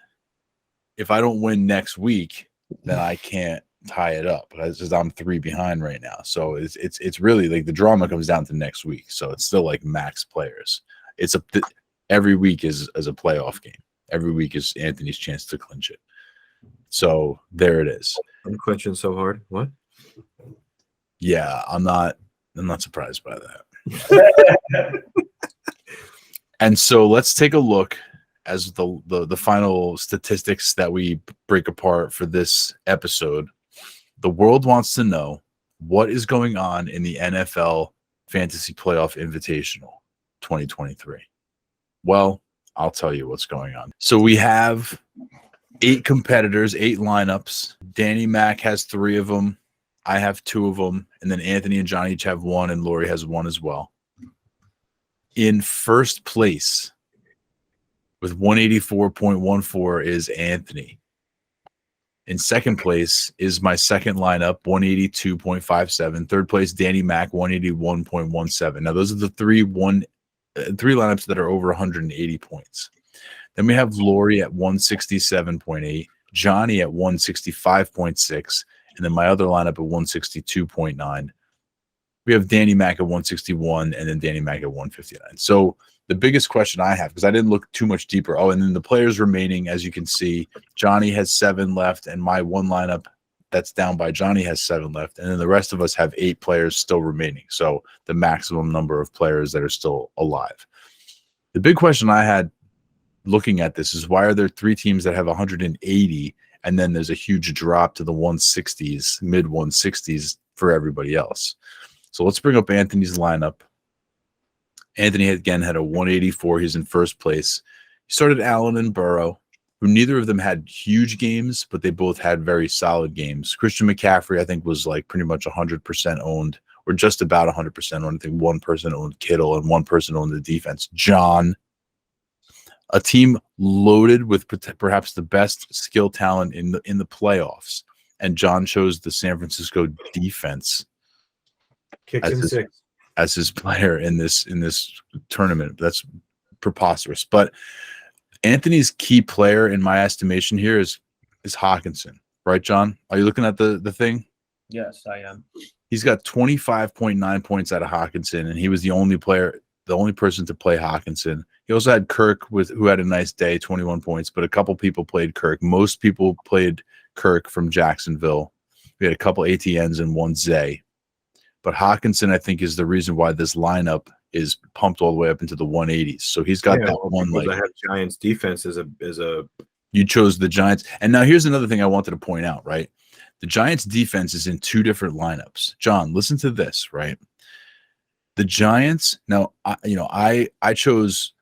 If I don't win next week, then I can't tie it up because I'm 3 behind right now. So it's really like the drama comes down to next week. So it's still like max players. Every week is a playoff game. Every week is Anthony's chance to clinch it. So there it is. I'm clinching so hard. What? Yeah, I'm not surprised by that. And so let's take a look as the final statistics that we break apart for this episode. The world wants to know what is going on in the NFL Fantasy Playoff Invitational 2023. Well, I'll tell you what's going on. So we have 8 competitors, 8 lineups. Danny Mac has 3 of them. I have 2 of them. And then Anthony and Johnny each have 1, and Lori has 1 as well. In first place with 184.14 is Anthony. In second place is my second lineup, 182.57. Third place, Danny Mac, 181.17. Now, those are the 3 lineups that are over 180 points. Then we have Lori at 167.8, Johnny at 165.6, and then my other lineup at 162.9. We have Danny Mac at 161 and then Danny Mac at 159. So the biggest question I have, because I didn't look too much deeper. Oh, and then the players remaining, as you can see, Johnny has 7 left, and my one lineup that's down by Johnny has 7 left. And then the rest of us have 8 players still remaining. So the maximum number of players that are still alive. The big question I had looking at this is, why are there 3 teams that have 180 and then there's a huge drop to the 160s, mid 160s for everybody else? So let's bring up Anthony's lineup. Anthony again had a 184. He's in first place. He started Allen and Burrow, who neither of them had huge games, but they both had very solid games. Christian McCaffrey, I think, was like pretty much 100% owned, or just about 100% owned. I think one person owned Kittle and one person owned the defense. John, a team loaded with perhaps the best skill talent in the playoffs, and John chose the San Francisco defense as his player in this tournament. That's preposterous. But Anthony's key player, in my estimation, here is Hawkinson, right, John? Are you looking at the thing? Yes, I am. He's got 25.9 points out of Hawkinson, and he was the only person to play Hawkinson. He also had Kirk, who had a nice day, 21 points, but a couple people played Kirk. Most people played Kirk from Jacksonville. We had a couple ATNs and one Zay. But Hawkinson, I think, is the reason why this lineup is pumped all the way up into the 180s. So he's got that one. I have Giants defense as a. You chose the Giants, and now here's another thing I wanted to point out. Right, the Giants defense is in 2 different lineups. John, listen to this. Right, the Giants. Now, I chose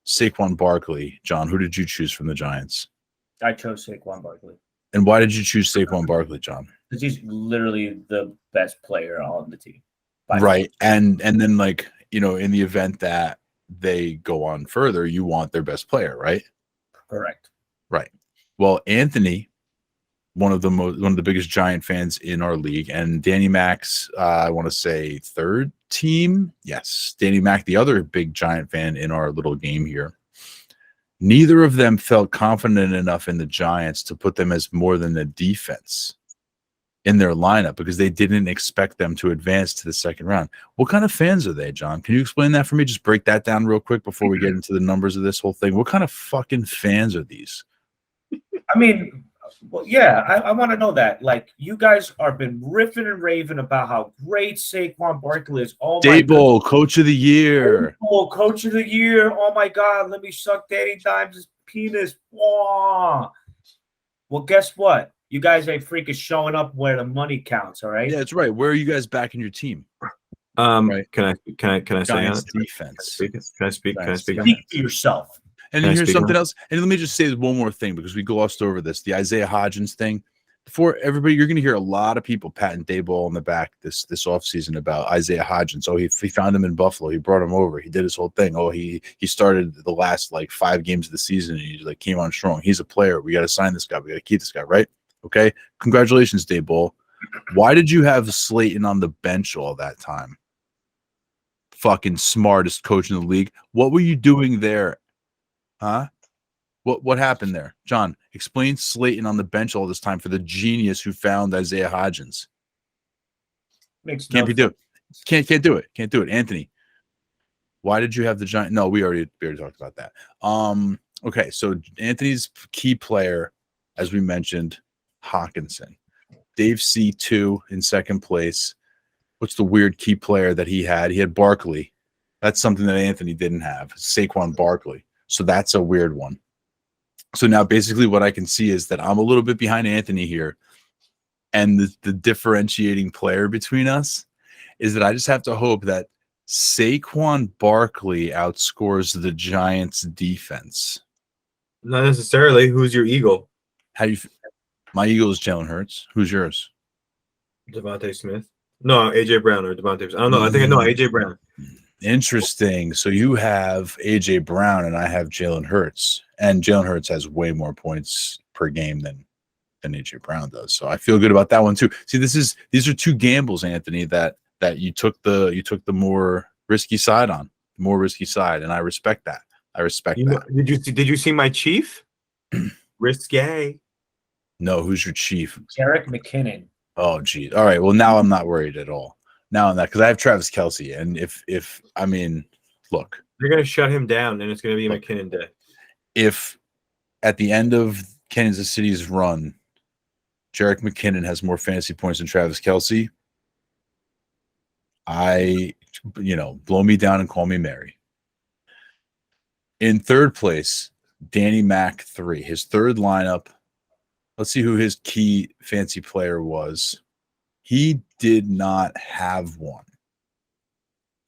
Saquon Barkley. John, who did you choose from the Giants? I chose Saquon Barkley. And why did you choose Saquon Barkley, John? Because he's literally the best player on the team. Right. And then, in the event that they go on further, you want their best player, right? Correct. Right. Well, Anthony, one of the biggest Giant fans in our league, and Danny Mac's, I want to say, third team. Yes. Danny Mac, the other big Giant fan in our little game here. Neither of them felt confident enough in the Giants to put them as more than a defense in their lineup because they didn't expect them to advance to the second round. What kind of fans are they, John? Can you explain that for me? Just break that down real quick before we get into the numbers of this whole thing. What kind of fucking fans are these? I mean, well, yeah, I want to know that. Like, you guys are been riffing and raving about how great Saquon Barkley is. Oh my Dable, coach of the year. Dable, coach of the year. Oh my God, let me suck Danny Dimes' penis. Whoa. Well, guess what? You guys ain't freaking showing up where the money counts, all right? Yeah, that's right. Where are you guys backing your team? Right. Can I say Giants on it? defense. Can I speak? Speak for yourself. And Can I here's speak on something it? else. And let me just say one more thing because we glossed over this. The Isaiah Hodgins thing. Before everybody, you're going to hear a lot of people patting Dayball on the back this offseason about Isaiah Hodgins. Oh, he found him in Buffalo. He brought him over. He did his whole thing. Oh, he started the last like 5 games of the season and he like came on strong. He's a player. We got to sign this guy. We got to keep this guy, right? Okay. Congratulations, Dayball. Why did you have Slayton on the bench all that time? Fucking smartest coach in the league. What were you doing there? Huh? What happened there? John, explain Slayton on the bench all this time for the genius who found Isaiah Hodgins. Makes Can't no be do it. Can't do it. Can't do it. Anthony, why did you have the Giant? No, we already talked about that. Okay, so Anthony's key player, as we mentioned, Hawkinson. Dave C2 in second place. What's the weird key player that he had? He had Barkley. That's something that Anthony didn't have. Saquon Barkley. So that's a weird one. So now basically what I can see is that I'm a little bit behind Anthony here. And the differentiating player between us is that I just have to hope that Saquon Barkley outscores the Giants defense. Not necessarily. Who's your Eagle? How do you my Eagle is Jalen Hurts. Who's yours? Devontae Smith? No, AJ Brown or Devontae. I don't know. I think I know AJ Brown. Interesting. So you have AJ Brown and I have Jalen Hurts. And Jalen Hurts has way more points per game than AJ Brown does. So I feel good about that one too. See, these are 2 gambles, Anthony, that you took the more risky side on. More risky side. And I respect that. I respect that. Did you see my chief? Risque. No, who's your chief? Jerick McKinnon. Oh, geez. All right. Well, now I'm not worried at all. Now I'm not, because I have Travis Kelce. And if I mean, look. They're going to shut him down, and it's going to be McKinnon Day. If at the end of Kansas City's run, Jerick McKinnon has more fantasy points than Travis Kelce, blow me down and call me Mary. In third place, Danny Mac 3. His third lineup. Let's see who his key fancy player was. He did not have one.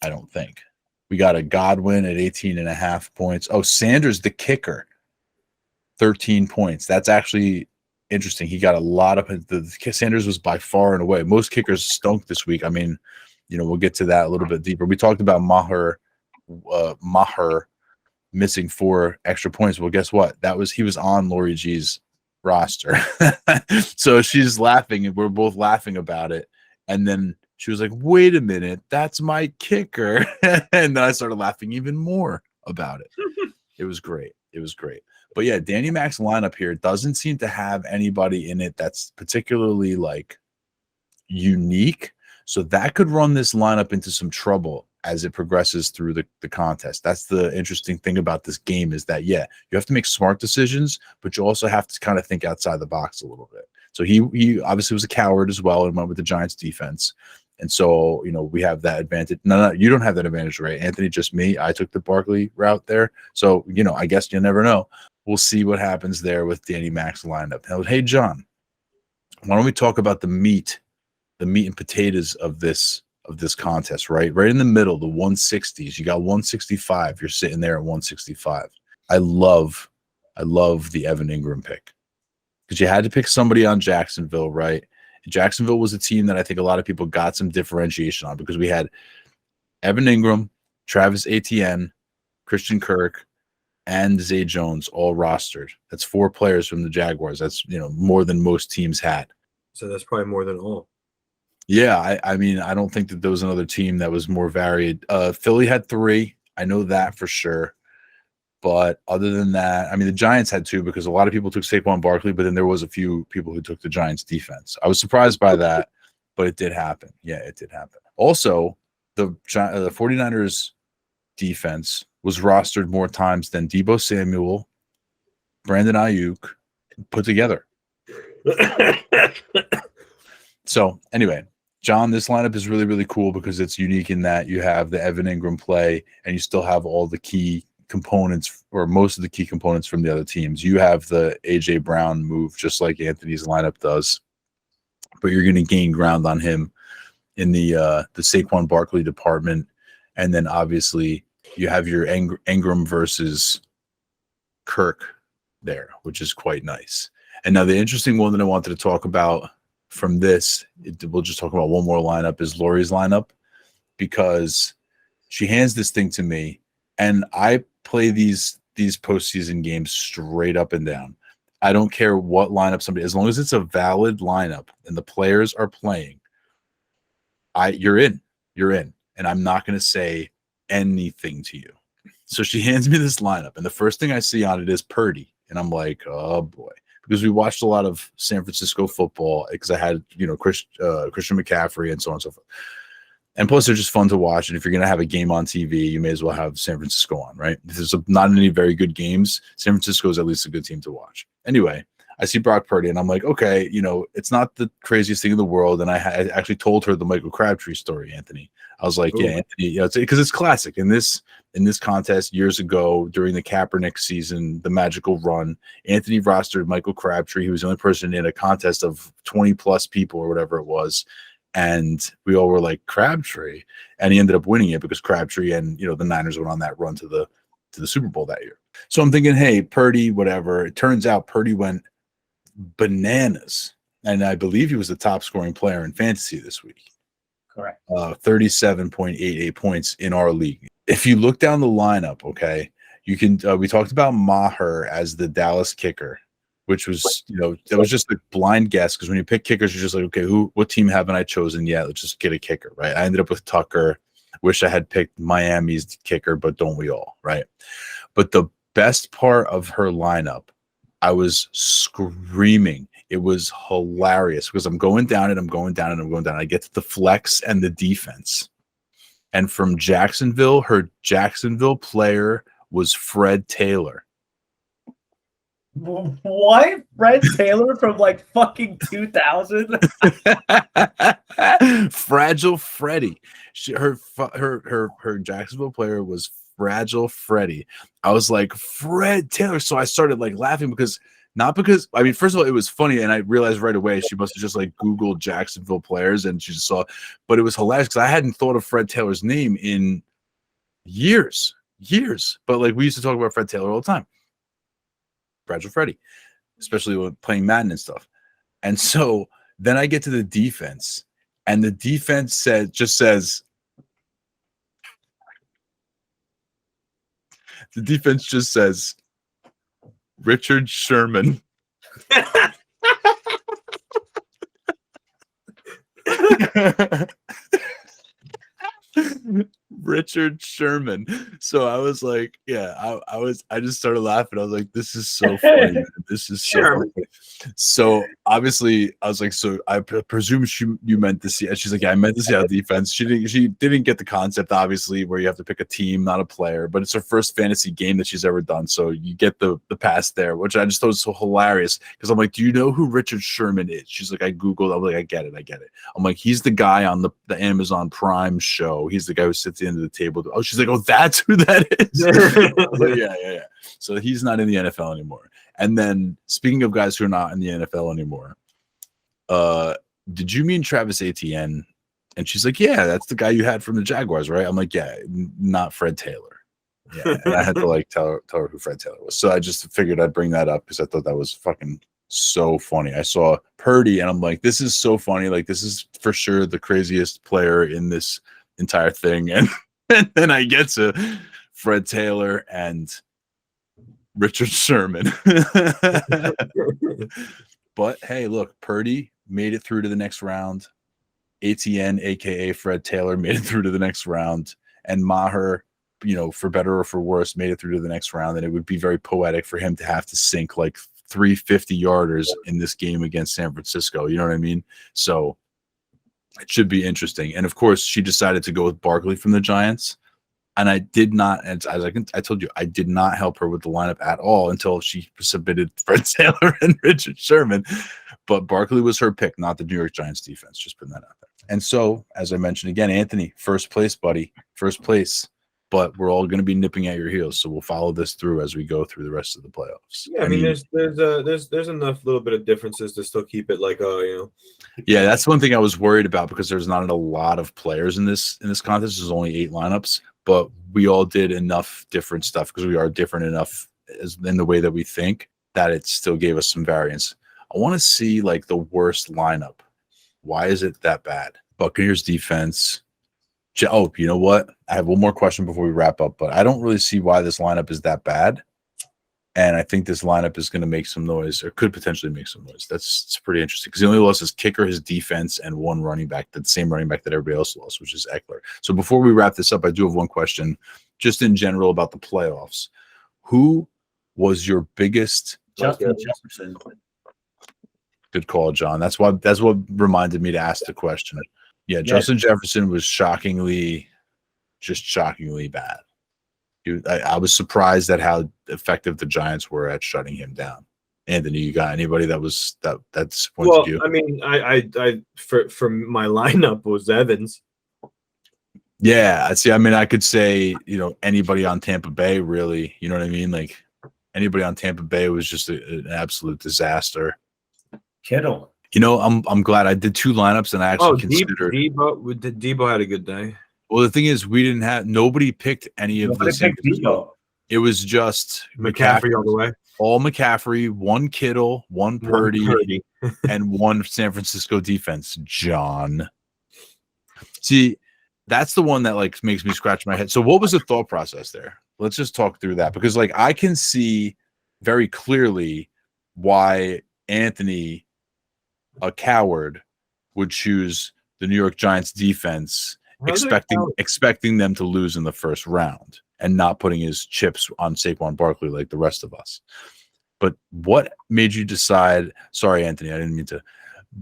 I don't think. We got a Godwin at 18.5 points. Oh, Sanders, the kicker, 13 points. That's actually interesting. He got a lot of Sanders was by far and away. Most kickers stunk this week. I mean, we'll get to that a little bit deeper. We talked about Maher missing 4 extra points. Well, guess what? He was on Lori G's roster. So she's laughing and we're both laughing about it. And then she was like, wait a minute, that's my kicker. And then I started laughing even more about it. It was great. But yeah, Danny Mac's lineup here doesn't seem to have anybody in it that's particularly like unique. So that could run this lineup into some trouble as it progresses through the contest. That's the interesting thing about this game is that, yeah, you have to make smart decisions, but you also have to kind of think outside the box a little bit. So he obviously was a coward as well and went with the Giants defense. And so, we have that advantage. No, you don't have that advantage, right? Anthony, just me. I took the Barkley route there. So, I guess you never know. We'll see what happens there with Danny Mac's lineup. Now, hey, John, why don't we talk about the meat and potatoes of this contest, right? Right in the middle, the 160s. You got 165. You're sitting there at 165. I love the Evan Ingram pick because you had to pick somebody on Jacksonville, right? Jacksonville was a team that I think a lot of people got some differentiation on because we had Evan Ingram, Travis Etienne, Christian Kirk, and Zay Jones all rostered. That's 4 players from the Jaguars. That's more than most teams had. So that's probably more than all. Yeah, I mean, I don't think that there was another team that was more varied. Philly had 3. I know that for sure. But other than that, I mean, the Giants had 2 because a lot of people took Saquon Barkley, but then there was a few people who took the Giants defense. I was surprised by that, but it did happen. Yeah, it did happen. Also, the 49ers defense was rostered more times than Deebo Samuel, Brandon Ayuk put together. So anyway, John, this lineup is really, really cool because it's unique in that you have the Evan Ingram play and you still have all the key components or most of the key components from the other teams. You have the AJ Brown move just like Anthony's lineup does, but you're going to gain ground on him in the Saquon Barkley department. And then obviously you have your Ingram versus Kirk there, which is quite nice. And now the interesting one that I wanted to talk about from this, we'll just talk about one more lineup, is Lori's lineup, because she hands this thing to me, and I play these postseason games straight up and down. I don't care what lineup somebody, as long as it's a valid lineup and the players are playing, you're in, and I'm not going to say anything to you. So she hands me this lineup, and the first thing I see on it is Purdy, and I'm like, oh boy, because we watched a lot of San Francisco football because I had Christian McCaffrey and so on and so forth. And plus, they're just fun to watch. And if you're going to have a game on TV, you may as well have San Francisco on, right? If there's not any very good games, San Francisco is at least a good team to watch. Anyway, I see Brock Purdy, and I'm like, okay, it's not the craziest thing in the world. And I actually told her the Michael Crabtree story, Anthony. I was like, yeah, Anthony, because it's classic. In this contest years ago during the Kaepernick season, the magical run, Anthony rostered Michael Crabtree. He was the only person in a contest of 20-plus people or whatever it was. And we all were like, Crabtree, and he ended up winning it because Crabtree and the Niners went on that run to the Super Bowl that year. So I'm thinking, hey, Purdy, whatever. It turns out Purdy went bananas, and I believe he was the top scoring player in fantasy this week. Correct. 37.88 points in our league. If you look down the lineup, okay, you can. We talked about Maher as the Dallas kicker, which was, that was just a blind guess, because when you pick kickers, you're just like, okay, what team haven't I chosen yet? Let's just get a kicker, right? I ended up with Tucker. Wish I had picked Miami's kicker, but don't we all, right? But the best part of her lineup, I was screaming. It was hilarious because I'm going down and I'm going down and I'm going down. I get to the flex and the defense. And from Jacksonville, her Jacksonville player was Fred Taylor. What? Fred Taylor from like fucking 2000? Fragile Freddy. Her Jacksonville player was Fragile Freddy. I was like, Fred Taylor. So I started like laughing because first of all, it was funny, and I realized right away she must have just like Googled Jacksonville players and she just saw, but it was hilarious because I hadn't thought of Fred Taylor's name in years. But like we used to talk about Fred Taylor all the time. Fragile Freddy, especially when playing Madden and stuff. And so then I get to the defense, and the defense says Richard Sherman. Richard Sherman. So I was like, I just started laughing. I was like, this is so funny, man. This is so funny. So obviously I was like, so I presume you meant to see, and she's like, yeah, I meant to see our defense. She didn't get the concept, obviously, where you have to pick a team, not a player, but it's her first fantasy game that she's ever done. So you get the pass there, which I just thought was so hilarious because I'm like, do you know who Richard Sherman is? She's like, I Googled. I'm like, I get it. I'm like, he's the guy on the Amazon Prime show. He's the guy who sits at the end of the table. Oh, she's like, oh, that's who that is. Like, yeah. So he's not in the NFL anymore. And then speaking of guys who are not in the NFL anymore, did you mean Travis Etienne? And she's like, yeah, that's the guy you had from the Jaguars, right? I'm like, yeah, not Fred Taylor. Yeah, and I had to like tell her who Fred Taylor was. So I just figured I'd bring that up because I thought that was fucking so funny. I saw Purdy and I'm like, this is so funny. Like, this is for sure the craziest player in this entire thing. And then I get to Fred Taylor and Richard Sherman. But hey, look, Purdy made it through to the next round. ATN, aka Fred Taylor, made it through to the next round. And Maher, for better or for worse, made it through to the next round. And it would be very poetic for him to have to sink like 350 yarders in this game against San Francisco. You know what I mean? So it should be interesting. And of course, she decided to go with Barkley from the Giants. And I did not, as I told you, I did not help her with the lineup at all until she submitted Fred Taylor and Richard Sherman. But Barkley was her pick, not the New York Giants defense. Just putting that out there. And so, as I mentioned again, Anthony, first place, buddy, first place. But we're all going to be nipping at your heels, so we'll follow this through as we go through the rest of the playoffs. Yeah, I mean there's enough little bit of differences to still keep it like Yeah, that's one thing I was worried about because there's not a lot of players in this contest. There's only 8 lineups, but we all did enough different stuff because we are different enough as in the way that we think, that it still gave us some variance. I want to see like the worst lineup. Why is it that bad? Buccaneers defense. Oh, you know what? I have one more question before we wrap up, but I don't really see why this lineup is that bad. And I think this lineup is going to make some noise, or could potentially make some noise. It's pretty interesting because the only loss is kicker, his defense, and one running back, the same running back that everybody else lost, which is Eckler. So before we wrap this up, I do have one question, just in general about the playoffs. Who was your biggest? Justin Jefferson. Good call, John. That's what reminded me to ask the question. Yeah, Justin Jefferson was shockingly bad. I was surprised at how effective the Giants were at shutting him down. Anthony, you got anybody that disappointed you? I mean, I for my lineup was Evans. Yeah, I see. I mean, I could say, anybody on Tampa Bay, really. You know what I mean? Like anybody on Tampa Bay was just an absolute disaster. Kittle. I'm glad I did two lineups and I actually considered Debo had a good day. Well, the thing is, nobody picked any of the San Francisco. It was just McCaffrey all the way. All McCaffrey, one Kittle, one Purdy. And one San Francisco defense. John. See, that's the one that like makes me scratch my head. So what was the thought process there? Let's just talk through that, because like I can see very clearly why Anthony, a coward, would choose the New York Giants defense, expecting them to lose in the first round and not putting his chips on Saquon Barkley like the rest of us. But what made you decide? Sorry, Anthony, I didn't mean to.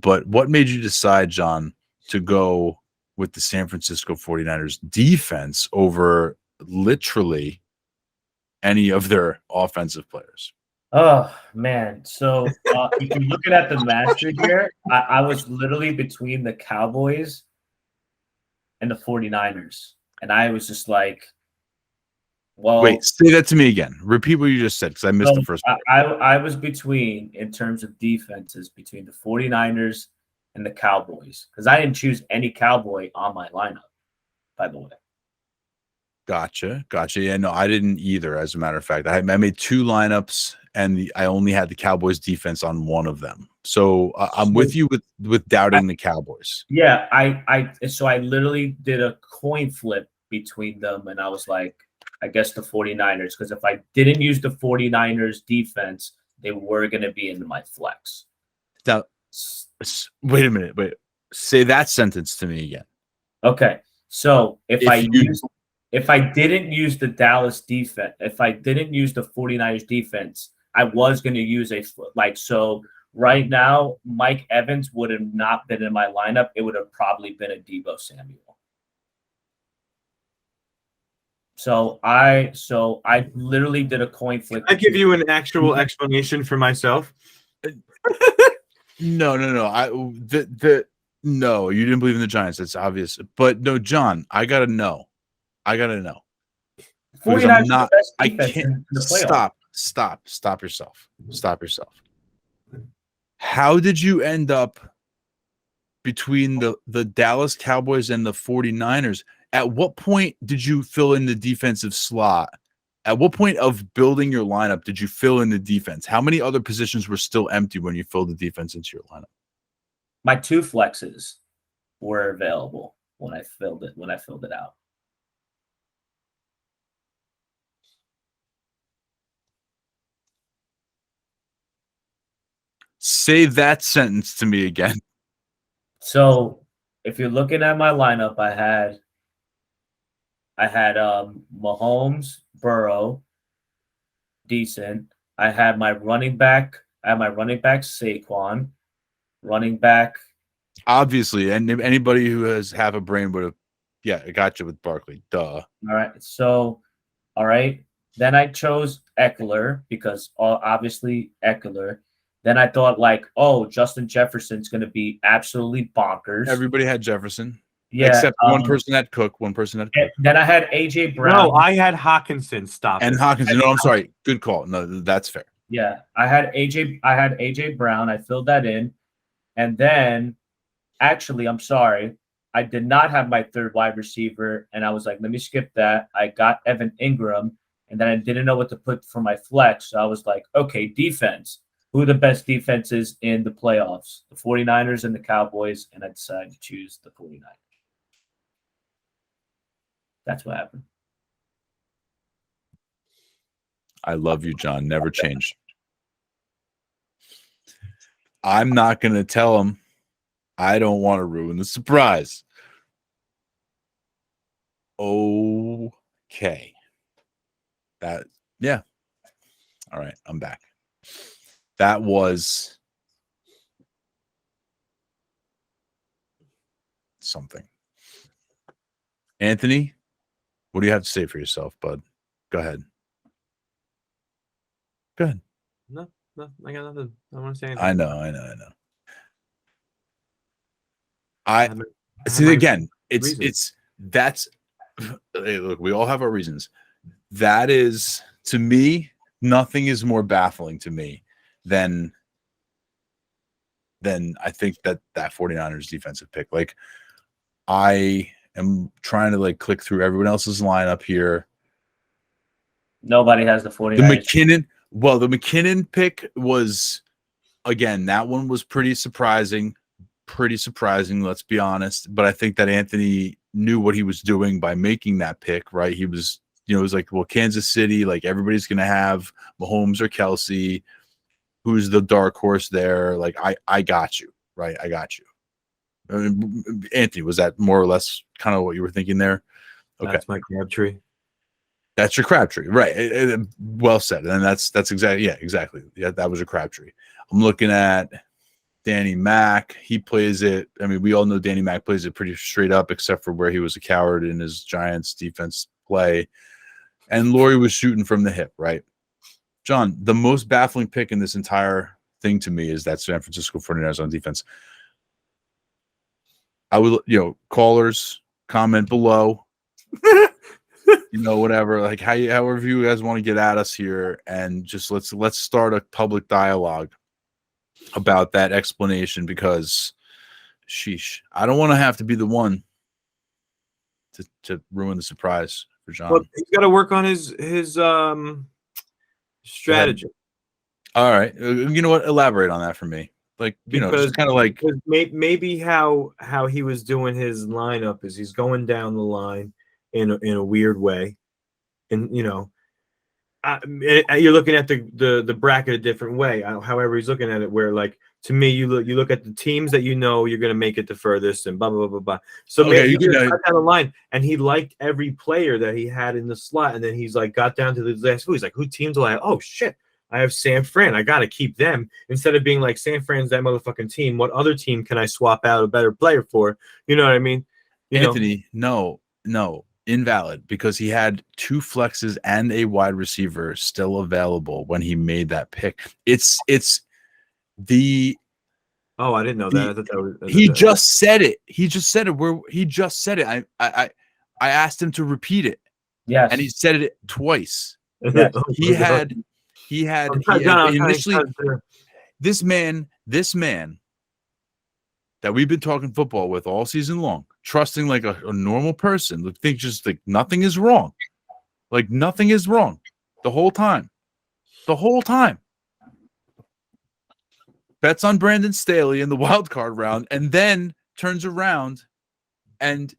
But what made you decide, John, to go with the San Francisco 49ers defense over literally any of their offensive players? Oh, man. So if you're looking at the master here, I was literally between the Cowboys and the 49ers. And I was just like, well. Wait, say that to me again. Repeat what you just said, because I missed the first part. I was between, in terms of defenses, between the 49ers and the Cowboys, because I didn't choose any Cowboy on my lineup, by the way. Gotcha. Yeah, no, I didn't either, as a matter of fact. I made two lineups, and I only had the Cowboys defense on one of them. So I'm with you with doubting the Cowboys. Yeah, I literally did a coin flip between them, and I was like, I guess the 49ers, because if I didn't use the 49ers defense, they were going to be in my flex. Now, wait a minute. Say that sentence to me again. Okay. So if I didn't use the Dallas defense, if I didn't use the 49ers defense, I was going to use so right now, Mike Evans would have not been in my lineup. It would have probably been a Deebo Samuel. So I literally did a coin flip. I give you an actual explanation for myself. No. No, you didn't believe in the Giants. That's obvious. But no, John, I gotta know. 49ers I can't stop yourself. How did you end up between the Dallas Cowboys and the 49ers? At what point did you fill in the defensive slot? At what point of building your lineup did you fill in the defense? How many other positions were still empty when you filled the defense into your lineup? My two flexes were available when I filled it out. Say that sentence to me again. So if you're looking at my lineup, I had Mahomes, Burrow, decent. I had my running back. Saquon, running back. Obviously, and anybody who has half a brain would have. Yeah, I got you with Barkley. Duh. All right. So, all right. Then I chose Eckler because obviously Eckler. Then I thought Justin Jefferson's going to be absolutely bonkers. Everybody had Jefferson. Yeah. Except one person had Cook. Then I had AJ Brown. No, I had Hawkinson. Hawkinson. No, I'm sorry. Good call. No, that's fair. Yeah. I had AJ Brown. I filled that in. And then actually, I'm sorry. I did not have my third wide receiver. And I was like, let me skip that. I got Evan Ingram. And then I didn't know what to put for my flex. So I was like, okay, defense. Who are the best defenses in the playoffs? The 49ers and the Cowboys. And I decided to choose the 49ers. That's what happened. I love you, John. Never change. I'm not going to tell him. I don't want to ruin the surprise. Okay. Yeah. All right. I'm back. That was something. Anthony, what do you have to say for yourself, bud? Go ahead. Go ahead. No, I got nothing. I don't want to say anything. I know. I See, have my again, reasons. hey, look, we all have our reasons. That is, to me, nothing is more baffling to me than I think that 49ers defensive pick. Like, I am trying to like click through everyone else's lineup here. Nobody has the 49ers. The McKinnon pick was, again, that one was pretty surprising. Let's be honest. But I think that Anthony knew what he was doing by making that pick, right? He was, it was like, well, Kansas City, like everybody's going to have Mahomes or Kelsey. Who's the dark horse there? Like, I got you, right? I got you. Anthony, was that more or less kind of what you were thinking there? Okay. That's my Crabtree. That's your Crabtree, right? Well said. And that's exactly, yeah, exactly. Yeah, that was a Crabtree. I'm looking at Danny Mac. He plays it. I mean, we all know Danny Mac plays it pretty straight up, except for where he was a coward in his Giants defense play. And Laurie was shooting from the hip, right? John, the most baffling pick in this entire thing to me is that San Francisco 49ers on defense. I would, callers, comment below. Whatever, like however you guys want to get at us here, and just let's start a public dialogue about that explanation, because sheesh, I don't want to have to be the one to ruin the surprise for John. Well, he's got to work on his strategy. All right, you know what? Elaborate on that for me. Like, just kind of like maybe how he was doing his lineup is he's going down the line in a weird way, and you're looking at the bracket a different way. However, he's looking at it, where, like, to me, you look at the teams that you're going to make it the furthest, and blah blah blah blah blah. So maybe he just got down the line, and he liked every player that he had in the slot, and then he's like got down to the last few. He's like, who teams will I have? Oh shit, I have San Fran. I got to keep them, instead of being like, San Fran's that motherfucking team. What other team can I swap out a better player for? You know what I mean? Anthony, no, invalid, because he had 2 flexes and a wide receiver still available when he made that pick. It's the. Oh, I didn't know that. I thought that was. He just said it. He just said it. I asked him to repeat it. Yes. And he said it twice. Yes. He had initially this man that we've been talking football with all season long, trusting like a normal person, think just like nothing is wrong. Like nothing is wrong the whole time. Bets on Brandon Staley in the wild card round, and then turns around and,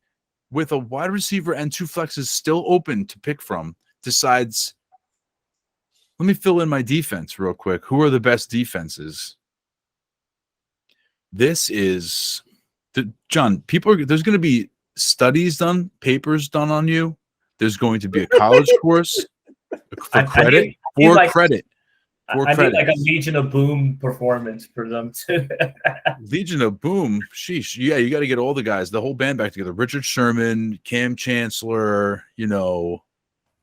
with a wide receiver and 2 flexes still open to pick from, decides, let me fill in my defense real quick. Who are the best defenses? This is John. There's going to be studies done, papers done on you. There's going to be a college course for credit. I need like a Legion of Boom performance for them to Legion of Boom. Sheesh. Yeah, you got to get all the guys, the whole band back together. Richard Sherman, Cam Chancellor,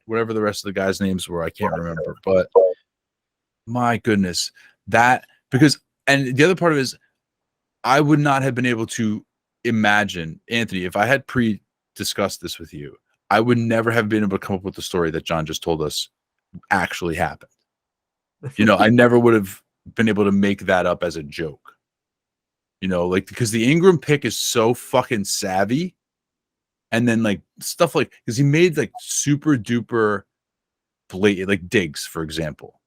whatever the rest of the guys' names were, I can't remember. But my goodness, and the other part of it is, I would not have been able to imagine, Anthony, if I had discussed this with you, I would never have been able to come up with the story that John just told us actually happened. I never would have been able to make that up as a joke. Because the Ingram pick is so fucking savvy. And then like stuff like, because he made like super duper blatant, like Diggs, for example.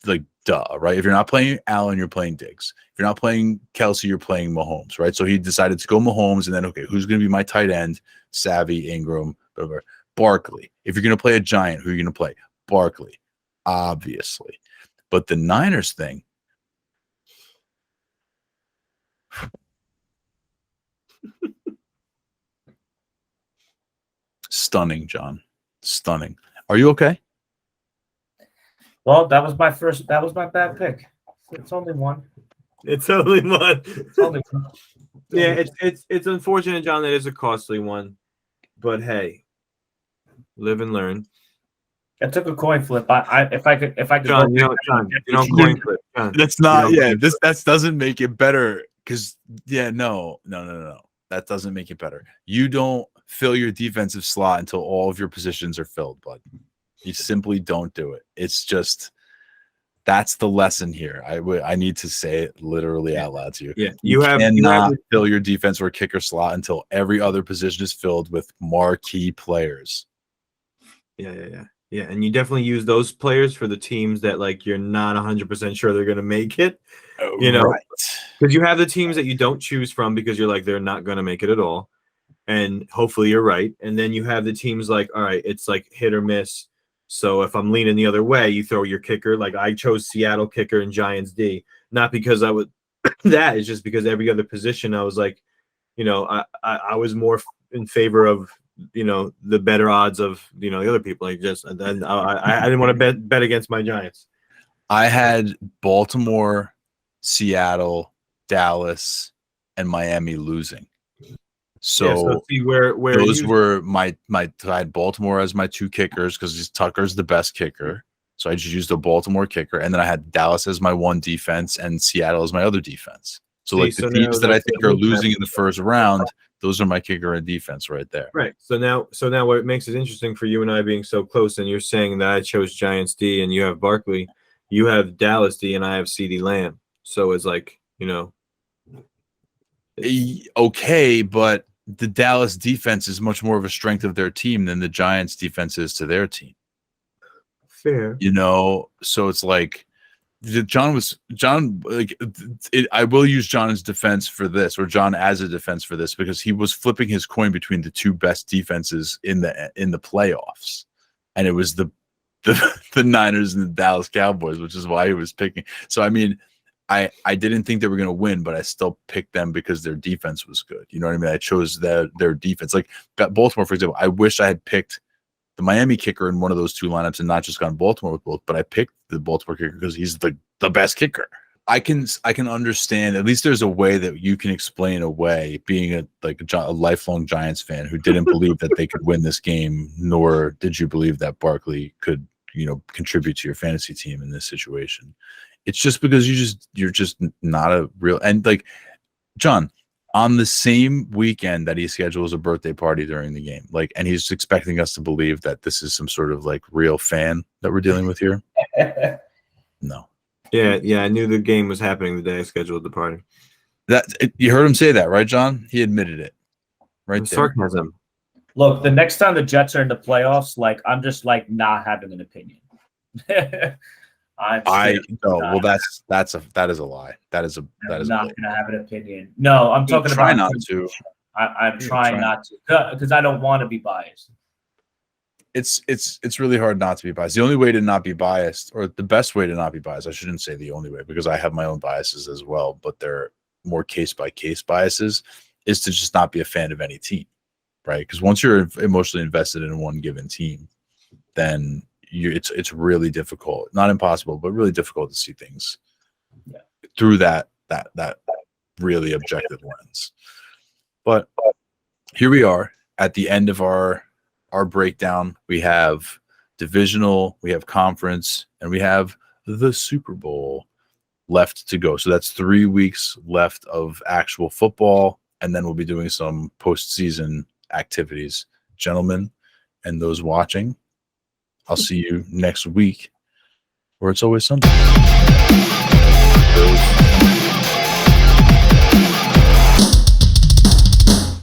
Like, duh, right? If you're not playing Allen, you're playing Diggs. If you're not playing Kelsey, you're playing Mahomes, right? So he decided to go Mahomes, and then, okay, who's going to be my tight end? Savvy, Ingram, whatever. Barkley. If you're going to play a giant, who are you going to play? Barkley, obviously. But the Niners thing, stunning, John. Stunning. Are you okay? Well, that was my bad pick. It's only one. It's only one. It's only one. Yeah, it's unfortunate, John. That is a costly one, but hey, live and learn. I took a coin flip. If I could John, go John, you don't coin flip. John, That's not. Yeah, that doesn't make it better. Because no. That doesn't make it better. You don't fill your defensive slot until all of your positions are filled, bud. You simply don't do it. It's just that's the lesson here. I need to say it literally out loud to you. Yeah, you cannot fill your defense or kicker slot until every other position is filled with marquee players. Yeah, and you definitely use those players for the teams that like you're not 100% sure they're going to make it. You know, because you have the teams that you don't choose from because you're like they're not going to make it at all, and hopefully you're right. And then you have the teams like, all right, it's like hit or miss. So if I'm leaning the other way, you throw your kicker. Like I chose Seattle kicker and Giants D, not because I would. That is just because every other position I was like, you know, I was more in favor of, you know, the better odds of, you know, the other people. Like just then I didn't want to bet against my Giants. I had Baltimore, Seattle, Dallas, and Miami losing. So see where those were my I had Baltimore as my two kickers because Tucker's the best kicker. So I just used a Baltimore kicker, and then I had Dallas as my one defense and Seattle as my other defense. So like the teams that I think are losing in the first round, those are my kicker and defense right there. Right. So now what makes it interesting for you and I being so close, and you're saying that I chose Giants D and you have Barkley, you have Dallas D and I have CeeDee Lamb. So it's like, you know. Okay, but the Dallas defense is much more of a strength of their team than the Giants defense is to their team. Fair. You know, so it's like John like I will use John's defense for this, or John as a defense for this, because he was flipping his coin between the two best defenses in the playoffs, and it was the Niners and the Dallas Cowboys, which is why he was picking. So I mean, I didn't think they were going to win, but I still picked them because their defense was good. You know what I mean? I chose their defense. Like Baltimore, for example, I wish I had picked the Miami kicker in one of those two lineups and not just gone Baltimore with both, but I picked the Baltimore kicker because he's the best kicker. I can understand, at least there's a way that you can explain away being a lifelong Giants fan who didn't believe that they could win this game, nor did you believe that Barkley could, you know, contribute to your fantasy team in this situation. It's just because you're just not a real, and like John, on the same weekend that he schedules a birthday party during the game, like, and he's expecting us to believe that this is some sort of like real fan that we're dealing with here. No. Yeah, I knew the game was happening the day I scheduled the party. You heard him say that, right, John? He admitted it. Right. Sarcasm. Look, the next time the Jets are in the playoffs, like I'm just like not having an opinion. Well, that is a lie. That is not gonna have an opinion. No, I'm talking about not to. I'm trying not to because I don't want to be biased. It's really hard not to be biased. The only way to not be biased, or the best way to not be biased, I shouldn't say the only way because I have my own biases as well, but they're more case by case biases, is to just not be a fan of any team, right? Because once you're emotionally invested in one given team, then it's really difficult, not impossible, but really difficult to see things through that really objective lens. But here we are at the end of our breakdown. We have divisional, we have conference, and we have the Super Bowl left to go. So that's 3 weeks left of actual football, and then we'll be doing some postseason activities. Gentlemen, and those watching, I'll see you next week, where it's always Sunday.